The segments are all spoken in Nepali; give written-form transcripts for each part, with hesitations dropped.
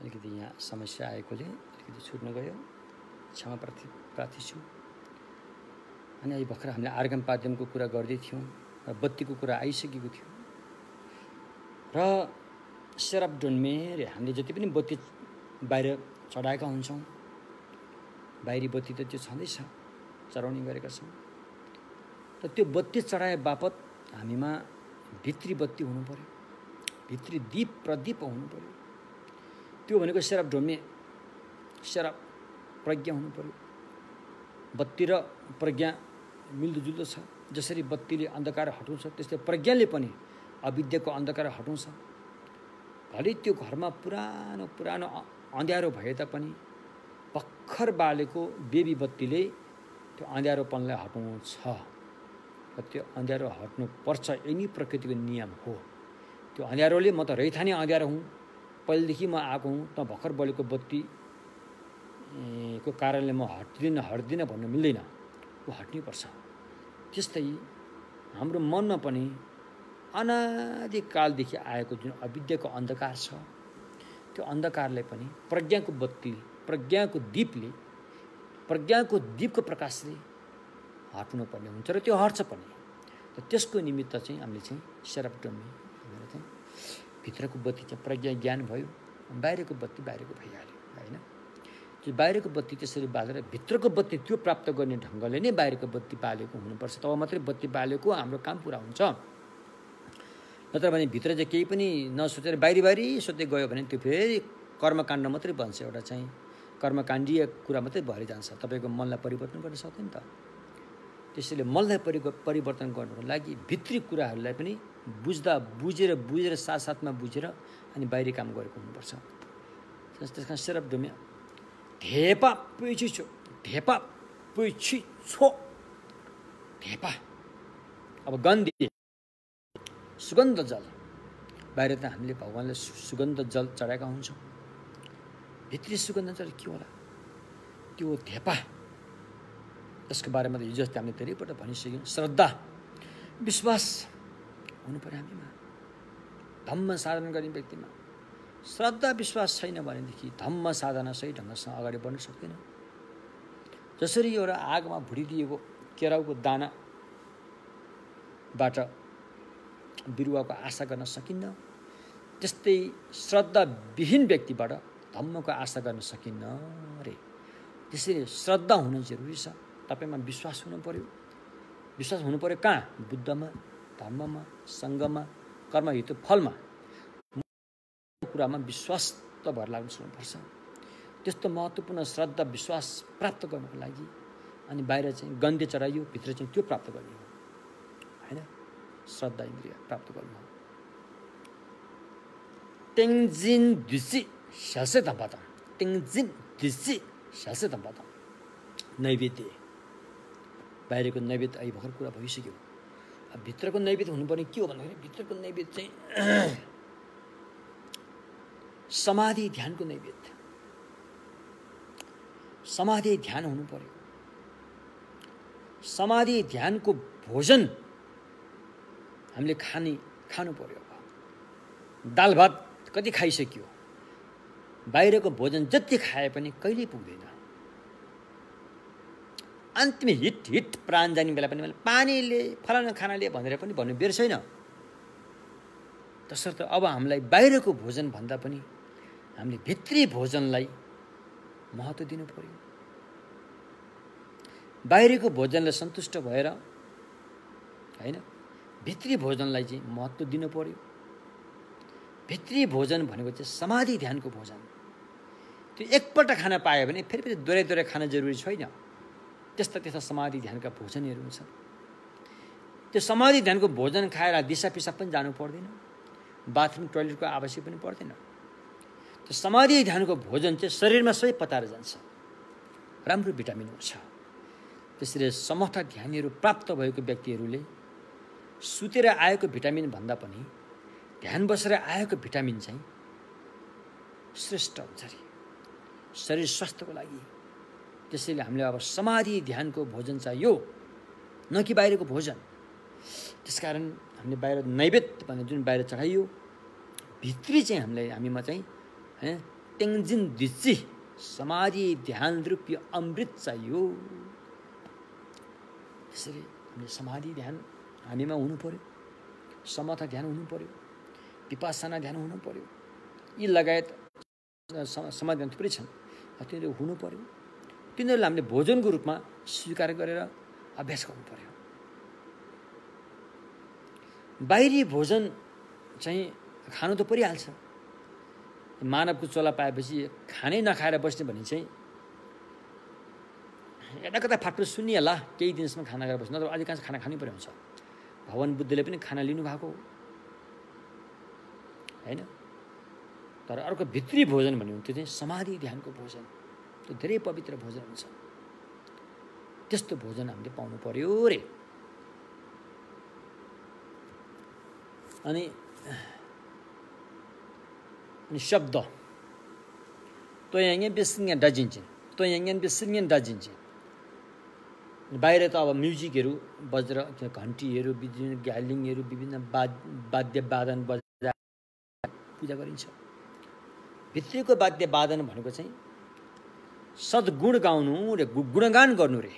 अलिकति यहाँ समस्या आएकोले अलिकति छुट्न गयो, क्षमा प्रार्थी छु। अनि अहिले भर्खर हामीले आर्गन पाद्यमको कुरा गर्दै थियौँ र बत्तीको कुरा आइसकेको थियो र सेराप डोन्मे रे हामीले जति पनि बत्ती बाहिर चढाएका हुन्छौँ, बाहिरी बत्ती त त्यो छँदैछ, चढाउने गरेका छौँ। र त्यो बत्ती चढाए बापत हामीमा भित्री बत्ती हुनु पर्यो, भित्री दीप प्रदीप हुनु पर्यो। त्यो भनेको सेराप डोन्मे, सेराप प्रज्ञा हुनु पर्यो। बत्ती र प्रज्ञा मिल्दोजुल्दो छ। जसरी बत्तीले अन्धकार हटाउँछ त्यस्तै प्रज्ञाले पनि अविद्याको अन्धकार हटाउँछ। भले त्यो घरमा पुरानो पुरानो अँध्यारो भए तापनि भर्खर बालेको बेबी बत्तीले त्यो अँध्यारोपनलाई हटाउँछ र त्यो अँध्यारो हट्नुपर्छ। यही नै प्रकृतिको नियम हो। त्यो अँध्यारोले म त रैथाने अँध्यारो हुँ, पहिलेदेखि म आएको हुँ, त भर्खर बलेको बत्ती को कारणले म हट्दिनँ भन्नु मिल्दैन, वो हट्नै पर्छ। त्यस्तै हाम्रो मनमा पनि अनादिकालदेखि आएको जुन अविद्याको अन्धकार छ, त्यो अन्धकारलाई पनि प्रज्ञाको बत्ती, प्रज्ञाको दीपको प्रकाशले हट्नुपर्ने हुन्छ र त्यो हट्छ पनि। र त्यसको निमित्त चाहिँ हामीले चाहिँ सेराप डोन्मे भनेर चाहिँ भित्रको बत्ती चाहिँ प्रज्ञा ज्ञान भयो, बाहिरको बत्ती बाहिरको भइहाल्यो होइन। त्यो बाहिरको बत्ती त्यसरी बालेर भित्रको बत्ती त्यो प्राप्त गर्ने ढङ्गले नै बाहिरको बत्ती बालेको हुनुपर्छ। तब मात्रै बत्ती बालेको हाम्रो काम पुरा हुन्छ। नत्र भने भित्र चाहिँ केही पनि नसोचेर बाहिरी सोच्दै गयो भने त्यो फेरि कर्मकाण्ड मात्रै बन्छ, एउटा चाहिँ कर्मकाण्डीय कुरा मात्रै भएर जान्छ। तपाईँको मनलाई परिवर्तन गर्न सक्दैन त। त्यसैले मनलाई परिवर्तन गर्नको लागि भित्री कुराहरूलाई पनि बुझेर साथसाथमा बुझेर अनि बाहिरी काम गरेको हुनुपर्छ। त्यस कारण सेराप डोन्मे धेपा पुइछि छो, धेपा पुइछि छो, धेपा। अब गन्धी सुगन्ध जल, बाहिर त हामीले भगवान्ले सुगन्ध जल चढाएका हुन्छौँ। भित्री सुगन्ध जल के होला? त्यो धेपा। त्यसको बारेमा त हिजो अस्ति हामीले धेरैपल्ट भनिसक्यौँ। श्रद्धा विश्वास हुनु पर्यो हामीमा। धम्म साधना गर्ने व्यक्तिमा श्रद्धा विश्वास छैन भनेदेखि धम्म साधना सही ढङ्गसँग अगाडि बढ्न सक्दैन। जसरी एउटा आगोमा भुडिदिएको केराउको दानाबाट बिरुवाको आशा गर्न सकिन्न, त्यस्तै श्रद्धाविहीन व्यक्तिबाट धम्मको आशा गर्न सकिन्न रे। त्यसैले श्रद्धा हुनु जरुरी छ। तपाईँमा विश्वास हुनु पर्यो। विश्वास हुनु पर्यो कहाँ? बुद्धमा, धर्ममा, सङ्घमा, कर्मयुक्त फलमा, कुरामा विश्वास त भर लाग्नु सक्नुपर्छ। त्यस्तो महत्त्वपूर्ण श्रद्धा विश्वास प्राप्त गर्नको लागि अनि बाहिर चाहिँ गन्धे चढाइयो, भित्र चाहिँ त्यो प्राप्त गर्ने हो होइन। श्रद्धा इन्द्रिय प्राप्त गर्नु हो। तेङजिन ढिसी स्यासे धम्पाता, तेङजिन ढिसी स्यासे धम्पाता। नैवेद्य, बाहिरको नैवेद्य अहिले भर्खर कुरा भइसक्यो। अब भित्रको नैवेद्य हुनुपर्ने के हो भन्दाखेरि भित्रको नैवेद्य चाहिँ समाधि ध्यानको नैवेद्य। समाधि ध्यान हुनु पर्यो। समाधि ध्यानको भोजन हामीले खानु पर्यो। दाल भात कति खाइसक्यो, बाहिरको भोजन जति खाए पनि कहिल्यै पुग्दैन। अन्तिम हिट प्राण जाने बेला पनि मैले पानीले फलाना खानाले भनेर पनि भन्नु बेर छैन। तसर्थ अब हामीलाई बाहिरको भोजन भन्दा पनि हामीले भित्री भोजनलाई महत्त्व दिनु पर्यो। बाहिरको भोजनलाई सन्तुष्ट भएर होइन, भित्री भोजनलाई चाहिँ महत्त्व दिनु पर्यो। भित्री भोजन भनेको चाहिँ समाधि ध्यानको भोजन। त्यो एकपल्ट खान पायो भने फेरि दोहोऱ्याइ खान जरुरी छैन। त्यस्ता समाधि ध्यानका भोजनहरू छन्। त्यो समाधि ध्यानको भोजन खाएर दिशा पिसाब पनि जानु पर्दैन, बाथरुम टोयलेटको आवश्यक पनि पर्दैन। त्यो समाधि ध्यानको भोजन चाहिँ शरीरमा सबै पताएर जान्छ, राम्रो भिटामिन हुन्छ। त्यसरी समर्थ ध्यानीहरू प्राप्त भएको व्यक्तिहरूले सुतेर आएको भिटामिन भन्दा पनि ध्यान बसेर आएको भिटामिन चाहिँ श्रेष्ठ हुन्छ अरे शरीर स्वास्थ्यको लागि। त्यसैले हामीले अब समाधि ध्यानको भोजन चाहियो, न कि बाहिरको भोजन। त्यसकारण हामीले बाहिर नैवेद्य भन्ने जुन बाहिर चढाइयो, भित्री चाहिँ हामीमा चाहिँ तेन्जिन दिची समाधि ध्यान रूपी अमृत चाहियो। त्यसरी हामीले समाधि ध्यान हामीमा हुनु पर्यो, समता ध्यान हुनु पर्यो, विपස්සना ध्यान हुनु पर्यो। यी लगायत समाधि ध्यान थुप्रै छन्, तिनीहरू हुनु पर्यो। तिनीहरूलाई हामीले भोजनको रूपमा स्वीकार गरेर अभ्यास गर्नु पर्यो। बाहिरी भोजन चाहिँ खानु त परिहाल्छ। मानवको चोला पाएपछि खानै नखाएर बस्ने भने चाहिँ यता कता फाटफुट सुनिहाल्ला, केही दिनसम्म खाना खाएर बस्नु, नत्र अधिकांश खाना खानै पर्ने हुन्छ। भगवान बुद्धले पनि खाना लिनुभएको होइन। तर अर्को भित्री भोजन भन्यो त्यो चाहिँ समाधि ध्यानको भोजन, त्यो धेरै पवित्र भोजन हुन्छ। त्यस्तो भोजन हामीले पाउनु पर्यो रे। अनि शब्द तोयाङ्गे बेसिङ्गे डाजिन्छ, तोयाङ्गे बेसिङ्गे डाजिन्छ। बाहिर त अब म्युजिकहरू बजेर घन्टीहरू, विभिन्न ग्यालिङहरू, विभिन्न वाद्य वादन बजाएर पूजा गरिन्छ। भित्रीको वाद्य वादन भनेको चाहिँ सद्गुण गाउनु रे, गुणगान गर्नु रे,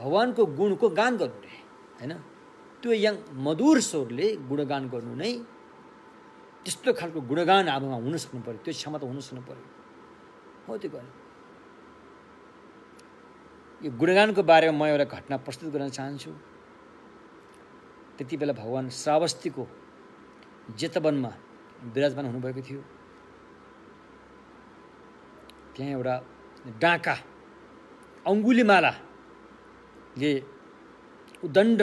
भगवानको गुणको गान गर्नु रे होइन। त्यो यहाँ मधुर स्वरले गुणगान गर्नु नै, त्यस्तो खालको गुणगान आफूमा हुन सक्नु पर्यो, त्यो क्षमता हुन सक्नु पर्यो। हो त्यो गर्नु। यो गुणगानको बारेमा म एउटा घटना प्रस्तुत गर्न चाहन्छु। त्यति बेला भगवान श्रावस्तीको जेतवनमा विराजमान हुनुभएको थियो। त्यहाँ एउटा डाँका अङ्गुलीमालाले उदण्ड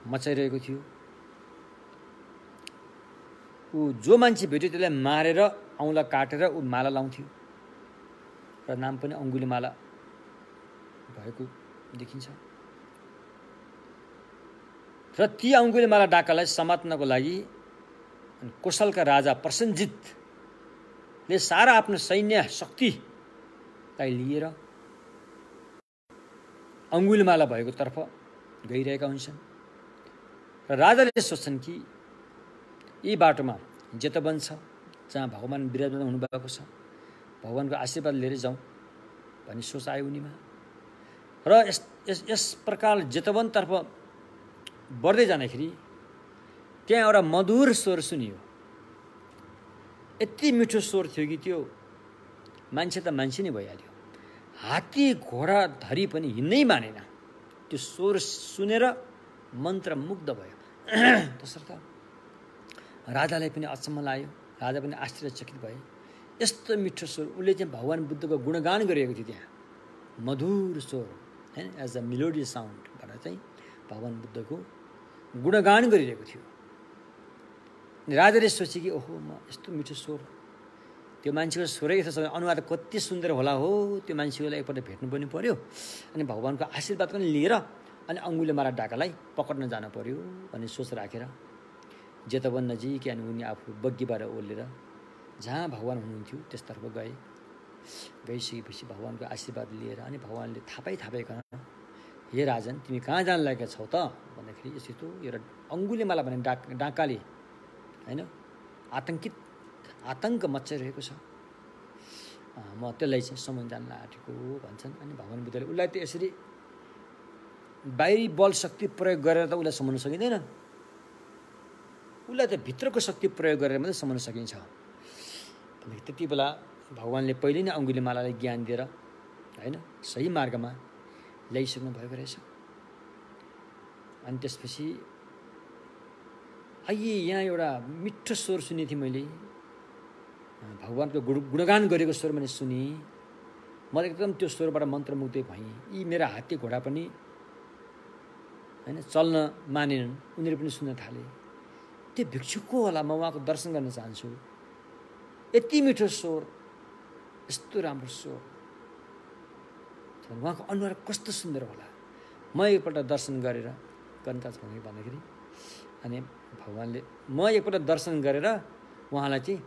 मचाइरहेको थियो। ऊ जो मान्छे भेट्यो त्यसलाई मारेर औँला काटेर ऊ माला लाउँथ्यो र नाम पनि अङ्गुलीमाला भएको देखिन्छ। र ती अङ्गुलीमाला डाकालाई समात्नको लागि कोसलका राजा प्रसेनजितले सारा आफ्नो सैन्य शक्तिलाई लिएर अङ्गुलीमाला भएको तर्फ गइरहेका हुन्छन्। र राजाले सोच्छन् कि यी बाटोमा जेतवन छ जहाँ भगवान विराजमान हुनुभएको छ, भगवानको आशीर्वाद लिएर जाउँ भन्ने सोच आयो उनीमा। र यस प्रकार जेतवनतर्फ बढ्दै जाँदाखेरि त्यहाँ एउटा मधुर स्वर सुनियो। यति मिठो स्वर थियो कि त्यो मान्छे त मान्छे नै भइहाल्यो। हात्ती घोडा धरी पनि हिँड्नै मानेन। त्यो स्वर सुनेर मन्त्रमुग्ध भयो। तसर्थ राजालाई पनि अचम्म लाग्यो, राजा पनि आश्चर्यचकित भए। यस्तो मिठो स्वर, उसले चाहिँ भगवान बुद्धको गुणगान गरिएको थियो त्यहाँ, मधुर स्वर होइन, एज अ मेलोडी साउन्डबाट चाहिँ भगवान बुद्धको गुणगान गरिरहेको थियो। राजाले सोचे कि ओहो, म यस्तो मिठो स्वर, त्यो मान्छेको स्वरै यस्तो छ, अनुहार कति सुन्दर होला हो, त्यो मान्छेलाई एकपल्ट भेट्नु पनि पर्यो। अनि भगवानको आशीर्वाद पनि लिएर अनि अङ्गुलीमाला डाकालाई पक्र्न जानु पर्यो भन्ने सोच राखेर जेतवन नजिक अनि उनी आफू बग्गीबाट ओर्लेर जहाँ भगवान हुनुहुन्थ्यो त्यसतर्फ गए। गइसकेपछि भगवानको आशीर्वाद लिएर अनि भगवानले थापाइकन, हे राजन तिमी कहाँ जान लागेका छौ त भन्दाखेरि यस्तो एउटा अङ्गुलीमाला भन्ने डाकाले होइन आतङ्क मच्चाइरहेको छ, म त्यसलाई चाहिँ समन जान आँटेको भन्छन्। अनि भगवान बुद्धले उसलाई त यसरी बाहिरी बल शक्ति प्रयोग गरेर त उसलाई समाउन सकिँदैन, उसलाई त भित्रको शक्ति प्रयोग गरेर मात्रै समाउन सकिन्छ। त्यति बेला भगवानले पहिले नै अङ्गुलीमालालाई ज्ञान दिएर होइन सही मार्गमा ल्याइसक्नु भएको रहेछ। अनि त्यसपछि अहिले यहाँ एउटा मिठो स्वर सुनेको थिएँ मैले, भगवानको गुणगान गरेको स्वर मैले सुनेँ। म एकदम त्यो स्वरबाट मन्त्रमुग्ध भएँ। यी मेरा हात्ती घोडा पनि होइन चल्न मानेनन्, उनीहरू पनि सुन्न थाले। त्यो भिक्षु को होला, म उहाँको दर्शन गर्न चाहन्छु। यति मिठो स्वर, यस्तो राम्रो स्वर, उहाँको अनुहार कस्तो सुन्दर होला, म एकपल्ट दर्शन गरेर गर्न चाहन्छु भन्दाखेरि अनि भगवानले म एकपल्ट दर्शन गरेर उहाँलाई चाहिँ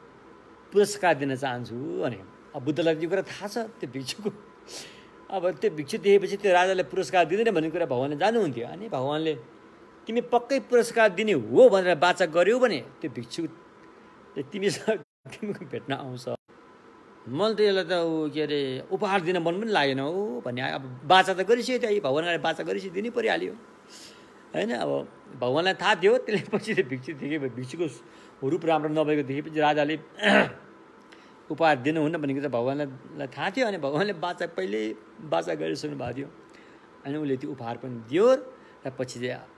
पुरस्कार दिन चाहन्छु भने। अब बुद्धलाई यो कुरा थाहा छ त्यो भिक्षुको। अब त्यो भिक्षु देखेपछि त्यो राजाले पुरस्कार दिँदैन भन्ने कुरा भगवानले जान्नुहुन्थ्यो। अनि भगवानले तिमी पक्कै पुरस्कार दिने हो भनेर वाचा गर्यौ भने त्यो भिक्षु तिमीसँग तिमीको भेट्न आउँछ। मैले त यसलाई त के अरे उपहार दिन मन पनि लागेन हो भन्ने। अब बाचा त गरिसक्यो त्यही भगवान्लाई बाचा गरिसक्यो, दिनै परिहाल्यो होइन। अब भगवान्लाई थाहा थियो, त्यसले पछि त भिक्षु देखे, भिक्षुको रूप राम्रो नभएको देखेपछि राजाले उपहार दिनुहुन्न भनेको त भगवान्लाई थाहा थियो। अनि भगवान्ले बाचा पहिल्यै बाचा गरिसक्नु भएको थियो। अनि उसले त्यो उपहार पनि दियो र पछि चाहिँ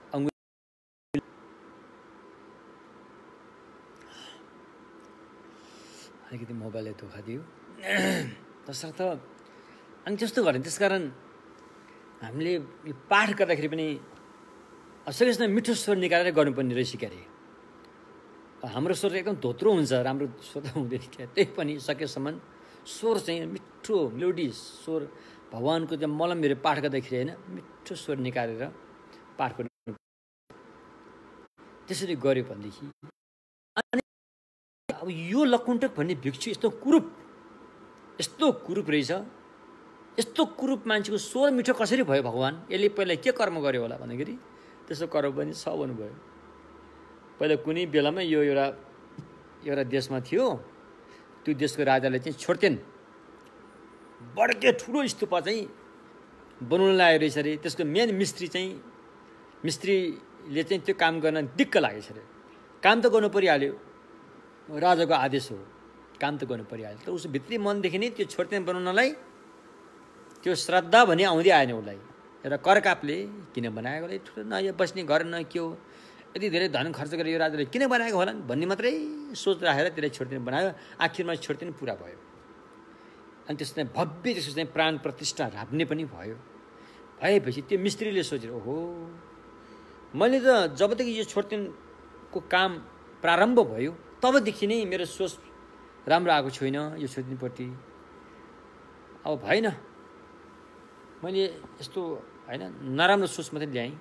अलिकति मोबाइलले धोका दियो तसर्थ। अनि त्यस्तो गर्ने। त्यसकारण हामीले यो पाठ गर्दाखेरि पनि सकेसम्म मिठो स्वर निकालेर गर्नुपर्ने रहेछ क्यारे। हाम्रो स्वर एकदम धोत्रो हुन्छ, राम्रो स्वर त हुँदैन क्या। त्यही पनि सकेसम्म स्वर चाहिँ मिठो मेलोडी स्वर भगवान्को त्यो मलमहरू पाठ गर्दाखेरि होइन मिठो स्वर निकालेर पाठ गर्नु। त्यसरी गऱ्यो भनेदेखि अनि अब यो लकुण्ठक भन्ने भिक्षु यस्तो कुरूप रहेछ। यस्तो कुरूप मान्छेको स्वर मिठो कसरी भयो भगवान्? यसले पहिला के कर्म गर्यो होला भन्दाखेरि त्यसो कर्म पनि छ भन्नुभयो। पहिला कुनै बेलामा यो एउटा देशमा थियो, त्यो देशको राजाले चाहिँ छोड्थेन बड्के ठुलो स्तूप चाहिँ बनाउन लागेको रहेछ अरे। त्यसको मेन मिस्त्रीले चाहिँ त्यो काम गर्न दिक्क लागेछ अरे। काम त गर्नु परिहाल्यो, राजाको आदेश हो, काम त गर्नु परिहाल्यो। तर उसको भित्री मनदेखि नै त्यो छोड्थेन बनाउनलाई त्यो श्रद्धा भने आउँदै आएन उसलाई। एउटा करकापले किन बनाएको होला, ठुलो न यो बस्ने घर न के हो, यति धेरै धन खर्च गरेर यो राजाले किन बनाएको होला भन्ने मात्रै सोच राखेर त्यसलाई छोड्थेन बनायो। आखिरमा छोड्थेन पुरा भयो। अनि त्यसो चाहिँ भव्य त्यसो चाहिँ प्राण प्रतिष्ठा राख्ने पनि भयो। भएपछि त्यो मिस्त्रीले सोचेर ओहो मैले त जबदेखि यो छोड्थेनको काम प्रारम्भ भयो तबदेखि नै मेरो सोच राम्रो आएको छैन यो छोड्थेनपट्टि। अब भएन, मैले यस्तो होइन नराम्रो सोच मात्रै ल्याएँ,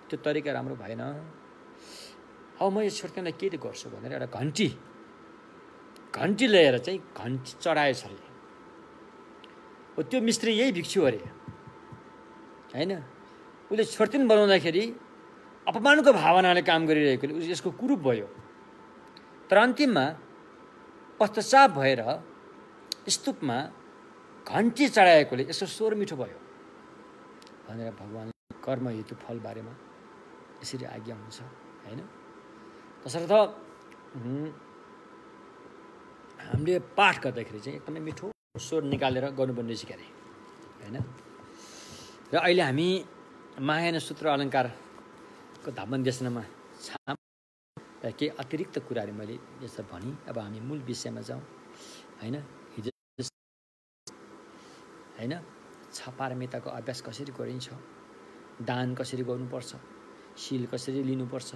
त्यो तरिका राम्रो भएन। अब म यो छोड्थेनलाई के गर्छु भनेर एउटा घन्टी ल्याएर चाहिँ घन्टी चढाएछ अरे। त्यो मिस्त्री यही भिक्षु अरे होइन। उसले छोड्थेन बनाउँदाखेरि अपमानको भावनाले काम गरिरहेकोले यसको कुरूप भयो। तर अन्तिममा पश्चाताप भएर स्तूपमा घन्टी चढाएकोले यसको स्वर मिठो भयो भनेर भगवान्ले कर्म हेतु फल बारेमा यसरी आज्ञा हुन्छ होइन। तसर्थ हामीले पाठ गर्दाखेरि चाहिँ एकदमै मिठो स्वर निकालेर गर्नुपर्ने सिकाए होइन। र अहिले हामी महायान सूत्र अलङ्कारको धामन देशनामा छाम र केही अतिरिक्त कुराहरू मैले यसो भने। अब हामी मूल विषयमा जाउँ होइन। हिजो होइन छपारमिताको अभ्यास कसरी गरिन्छ, दान कसरी गर्नुपर्छ, शील कसरी लिनुपर्छ,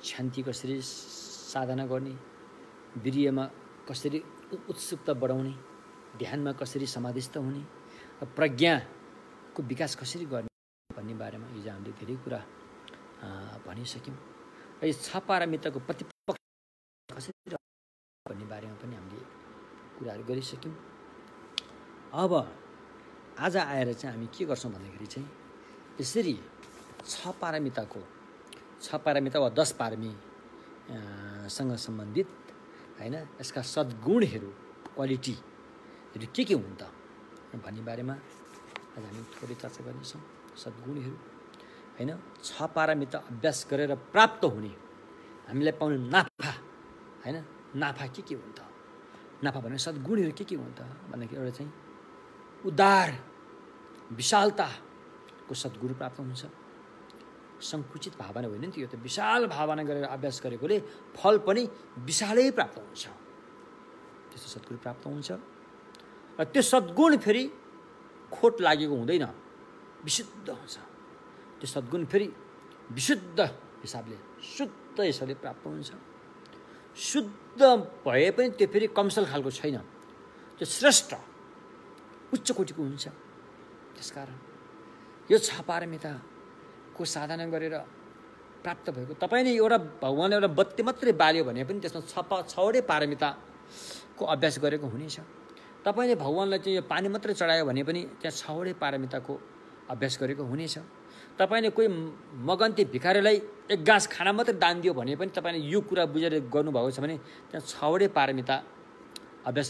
शान्ति कसरी साधना गर्ने, वीर्यमा कसरी उत्सुकता बढाउने, ध्यानमा कसरी समाधिस्थ हुने, प्रज्ञाको विकास कसरी गर्ने भन्ने बारेमा हिजो हामीले धेरै कुरा भनिसक्यौँ। र यो छपारमिताको प्रतिपक्ष कसरी भन्ने बारेमा पनि हामीले कुराहरू गरिसक्यौँ। अब आज आएर चाहिँ हामी के गर्छौँ भन्दाखेरि चाहिँ यसरी छ पारमिता वा 10 पारमीसँग सम्बन्धित होइन यसका सद्गुणहरू क्वालिटीहरू के हुन् त भन्ने बारेमा आज हामी थोरै चर्चा गर्नेछौँ। सद्गुणहरू होइन छ पारमिता अभ्यास गरेर प्राप्त हुने हामीलाई पाउने नाफा होइन। नाफा के हुन् त? नाफा भने सद्गुणहरू के हुन् त भन्दाखेरि एउटा चाहिँ उदार विशालताको सद्गुरु प्राप्त हुन्छ। सङ्कुचित भावना होइन नि, त्यो त विशाल भावना गरेर अभ्यास गरेकोले फल पनि विशालै प्राप्त हुन्छ। त्यस्तो सद्गुरु प्राप्त हुन्छ र त्यो सद्गुण फेरि खोट लागेको हुँदैन, विशुद्ध हुन्छ। त्यो सद्गुण फेरि विशुद्ध हिसाबले शुद्ध हिसाबले प्राप्त हुन्छ। शुद्ध भए पनि त्यो फेरि कमसल खालको छैन, त्यो श्रेष्ठ उच्च कोटिको हुन्छ। त्यसकारण यो छ पारमिताको साधना गरेर प्राप्त भएको तपाईँले एउटा भगवान्ले एउटा बत्ती मात्रै बाल्यो भने पनि त्यसमा छवटै पारमिताको अभ्यास गरेको हुनेछ। तपाईँले भगवान्लाई चाहिँ यो पानी मात्रै चढायो भने पनि त्यहाँ छवटै पारमिताको अभ्यास गरेको हुनेछ। तपाईले कोही मगन्ती भिखारीलाई एक गाँस खाना मात्रै दान दियो भने पनि तपाईले यो कुरा बुझेर गर्नुभएको छ भने त्यहाँ 6वटै पारमिता अभ्यास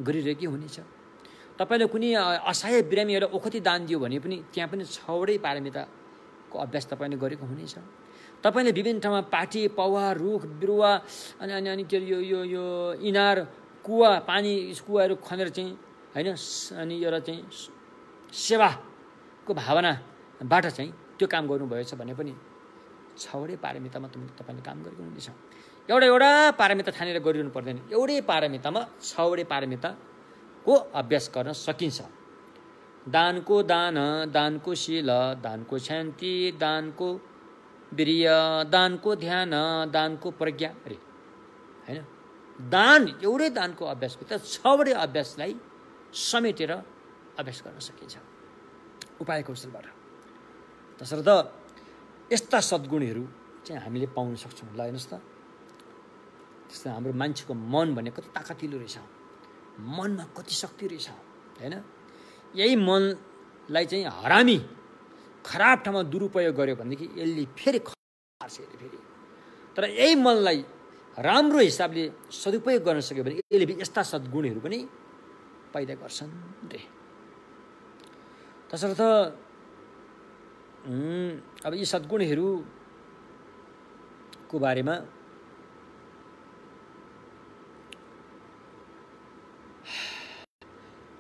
गरिरहेकै हुनेछ। तपाईले कुनै असहाय बिरामीहरूलाई ओखती दान दियो भने पनि त्यहाँ पनि 6वटै पारमिताको अभ्यास तपाईले गरेको हुनेछ। तपाईले विभिन्न ठाउँमा पाटी पौवा रुख बिरुवा अनि के यो यो यो इनार कुवा पानी कुवाहरू खनेर चाहिँ हैन अनि एउटा चाहिँ सेवाको भावनाबाट चाहिँ त्यो काम गर्नुभएछ भने पनि 6वटै पारमितामा तपाईले काम गरेको हुनेछ। एउटा पारमिता ठानेर गरिरहनु पर्दैन। एउटै पारमितामा 6वटै पारमिताको अभ्यास गर्न सकिन्छ। दानको दान, दानको शील, दानको शान्ति, दानको वीर्य, दानको ध्यान, दानको प्रज्ञा अरे हैन दान एउटै दानको अभ्यासभित्र 6वटै अभ्यासलाई समेटेर अभ्यास गर्न सकिन्छ उपाय कौशलबाट। तसर्थ यस्ता सद्गुणहरू चाहिँ हामीले पाउन सक्छौँ। ल हेर्नुहोस् त त्यस्तो हाम्रो मान्छेको मन भने कति ताकतिलो रहेछ, मनमा कति शक्ति रहेछ हैन। यही मनलाई चाहिँ हरामी खराब ठाउँमा दुरुपयोग गर्यो भनेदेखि यसले फेरि खर्छ फेरि। तर यही मनलाई राम्रो हिसाबले सदुपयोग गर्न सक्यो भने यसले यस्ता सद्गुणहरू पनि पैदा गर्छन् रे। तसर्थ अब यी सद्गुणहरूको बारेमा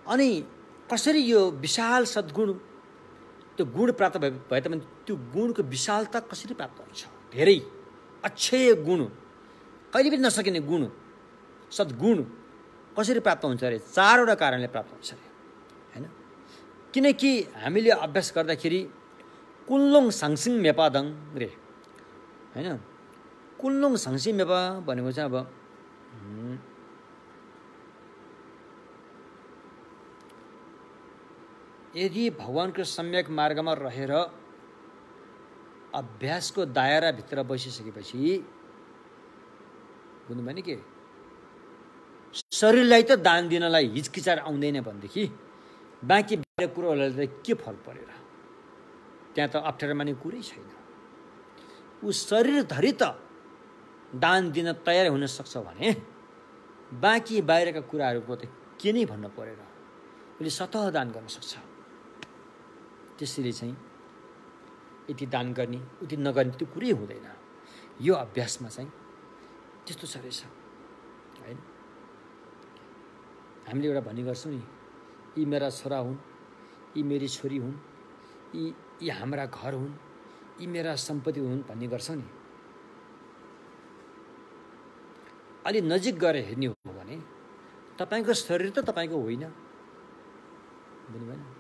अनि कसरी यो विशाल सद्गुण त्यो गुण प्राप्त भए तापनि त्यो गुणको विशालता कसरी प्राप्त हुन्छ? धेरै अक्षय गुण, कहिले पनि नसकिने गुण, सद्गुण कसरी प्राप्त हुन्छ अरे? 4वटा कारणले प्राप्त हुन्छ अरे हैन। किनकि हामीले अभ्यास गर्दाखेरि कुल्लोङ साङसिङ मेपादङ रे हैन। कुल्लोङ साङसिङ मेपा भनेको चाहिँ अब यदि भगवानको सम्यक मार्गमा रहेर अभ्यासको दायराभित्र बसिसकेपछि बुझ्नु भने के शरीरलाई त दान दिनलाई हिचकिचार आउँदैन भनेदेखि बाँकी बाहिर कुरोहरूलाई त के फरक परेर? त्यहाँ त अप्ठ्यारो माने कुरै छैन। ऊ शरीरधरि त दान दिन तयार हुन सक्छ भने बाँकी बाहिरका कुराहरूको त के नै भन्न परेर उसले स्वतः दान गर्न सक्छ। त्यसैले चाहिँ यति दान गर्ने उति नगर्ने त्यो कुरै हुँदैन। यो अभ्यासमा चाहिँ त्यस्तो छ रहेछ हैन। हामीले एउटा भन्ने गर्छौँ नि, यी मेरा छोरा हुन्, यी मेरी छोरी हुन्, यी हाम्रा घर हुन्, यी मेरा सम्पत्ति हुन् भन्ने गर्छौँ नि। अलि नजिक गएर हेर्ने हो भने तपाईँको शरीर त तपाईँको होइन, बुझ्नुभएन?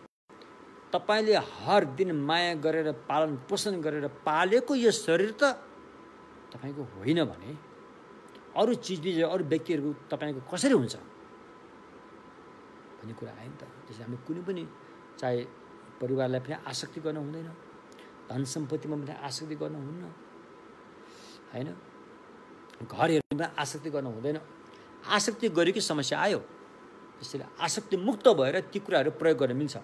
तपाईले हर दिन माया गरेर पालन पोषण गरेर पालेको यो शरीर त तपाईँको होइन भने अरू चिजबिज अरू व्यक्तिहरूको तपाईँको कसरी हुन्छ भन्ने कुरा आयो नि त। त्यसैले हामीले कुनै पनि चाहे परिवारलाई पनि आसक्ति गर्न हुँदैन, धन सम्पत्तिमा पनि आसक्ति गर्न हुन्न हैन, घरहरूमा आसक्ति गर्न हुँदैन। आसक्ति गरेकै समस्या आयो। त्यसैले आसक्ति मुक्त भएर ती कुराहरू प्रयोग गर्न मिल्छ।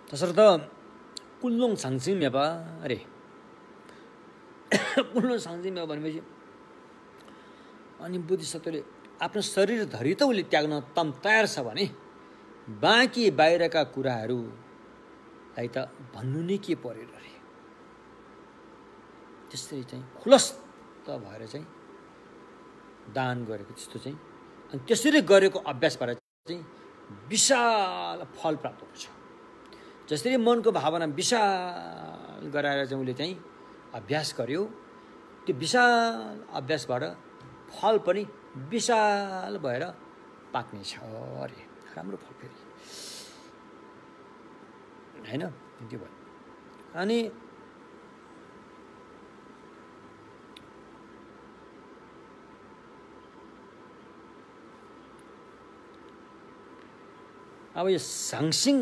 तसर्थ कुल्लोङ साङसिङ मेपा अरे कुल्लोङ साङसिङ मेपा भनेपछि अनि बुद्धिसत्वले आफ्नो शरीरधरि त उसले त्याग्न तम तयार छ भने बाँकी बाहिरका कुराहरूलाई त भन्नु नै के परेर अरे। त्यसरी चाहिँ खुलस्त भएर चाहिँ दान गरेको त्यस्तो चाहिँ अनि त्यसरी गरेको अभ्यासबाट चाहिँ विशाल फल प्राप्त हुन्छ। जसरी मनको भावना विशाल गराएर चाहिँ उसले चाहिँ अभ्यास गर्यो, त्यो विशाल अभ्यासबाट फल पनि विशाल भएर पाक्नेछ अरे। राम्रो फल फेरि हैन त्यो भयो। अनि अब यो साङसिङ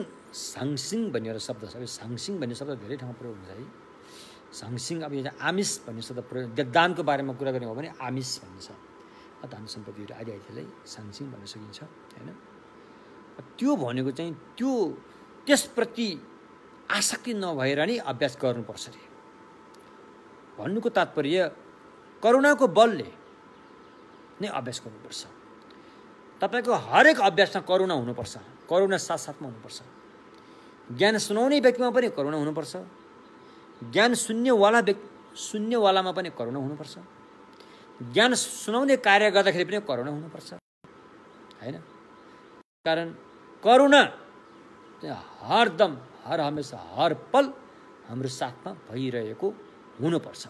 भन्ने एउटा शब्द छ। साङसिङ भन्ने शब्द धेरै ठाउँमा प्रयोग हुन्छ है। साङसिङ अब यो आमिष भन्ने शब्द प्रयोग, दानको बारेमा कुरा गर्ने हो भने आमिष भनिन्छ। दान सम्पत्तिहरू आदि आदिलाई साङसिङ भन्न सकिन्छ हैन। त्यो भनेको चाहिँ त्यो त्यसप्रति आसक्ति नभएर नै अभ्यास गर्नुपर्छ रे। भन्नुको तात्पर्य करुणाको बलले नै अभ्यास गर्नुपर्छ। तपाईँको हरेक अभ्यासमा करुणा हुनुपर्छ, करुणा साथसाथमा हुनुपर्छ। ज्ञान सुनाउने व्यक्तिमा पनि करुणा हुनुपर्छ, ज्ञान शून्यवालामा पनि करुणा हुनुपर्छ, ज्ञान सुनाउने कार्य गर्दाखेरि पनि करुणा हुनुपर्छ, होइन? कारण करुणा हरदम हर हमेसा हर पल हाम्रो साथमा भइरहेको हुनुपर्छ।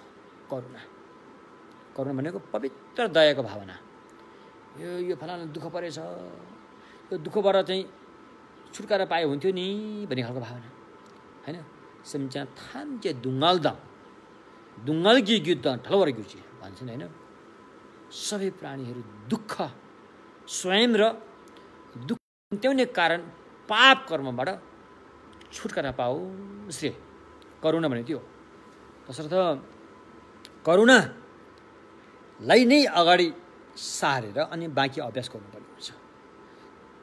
करुणा भनेको पवित्र दयाको भावना। यो फलाना दुःख परेछ, यो दुःखबाट चाहिँ छुटकारा पाए हुन्थ्यो नि भन्ने खालको भावना, होइन? समझा थाम्चे दुङ्गालगी युद्ध ठलवर गुची भन्छन्, होइन? सबै प्राणीहरू दुःख स्वयं र दुःख निम्त्याउने कारण पाप कर्मबाट छुटकारा पाओस् रे। करुणा भने त्यो। तसर्थ करुणालाई नै अगाडि सारेर अनि बाँकी अभ्यास गर्नुपर्ने हुन्छ।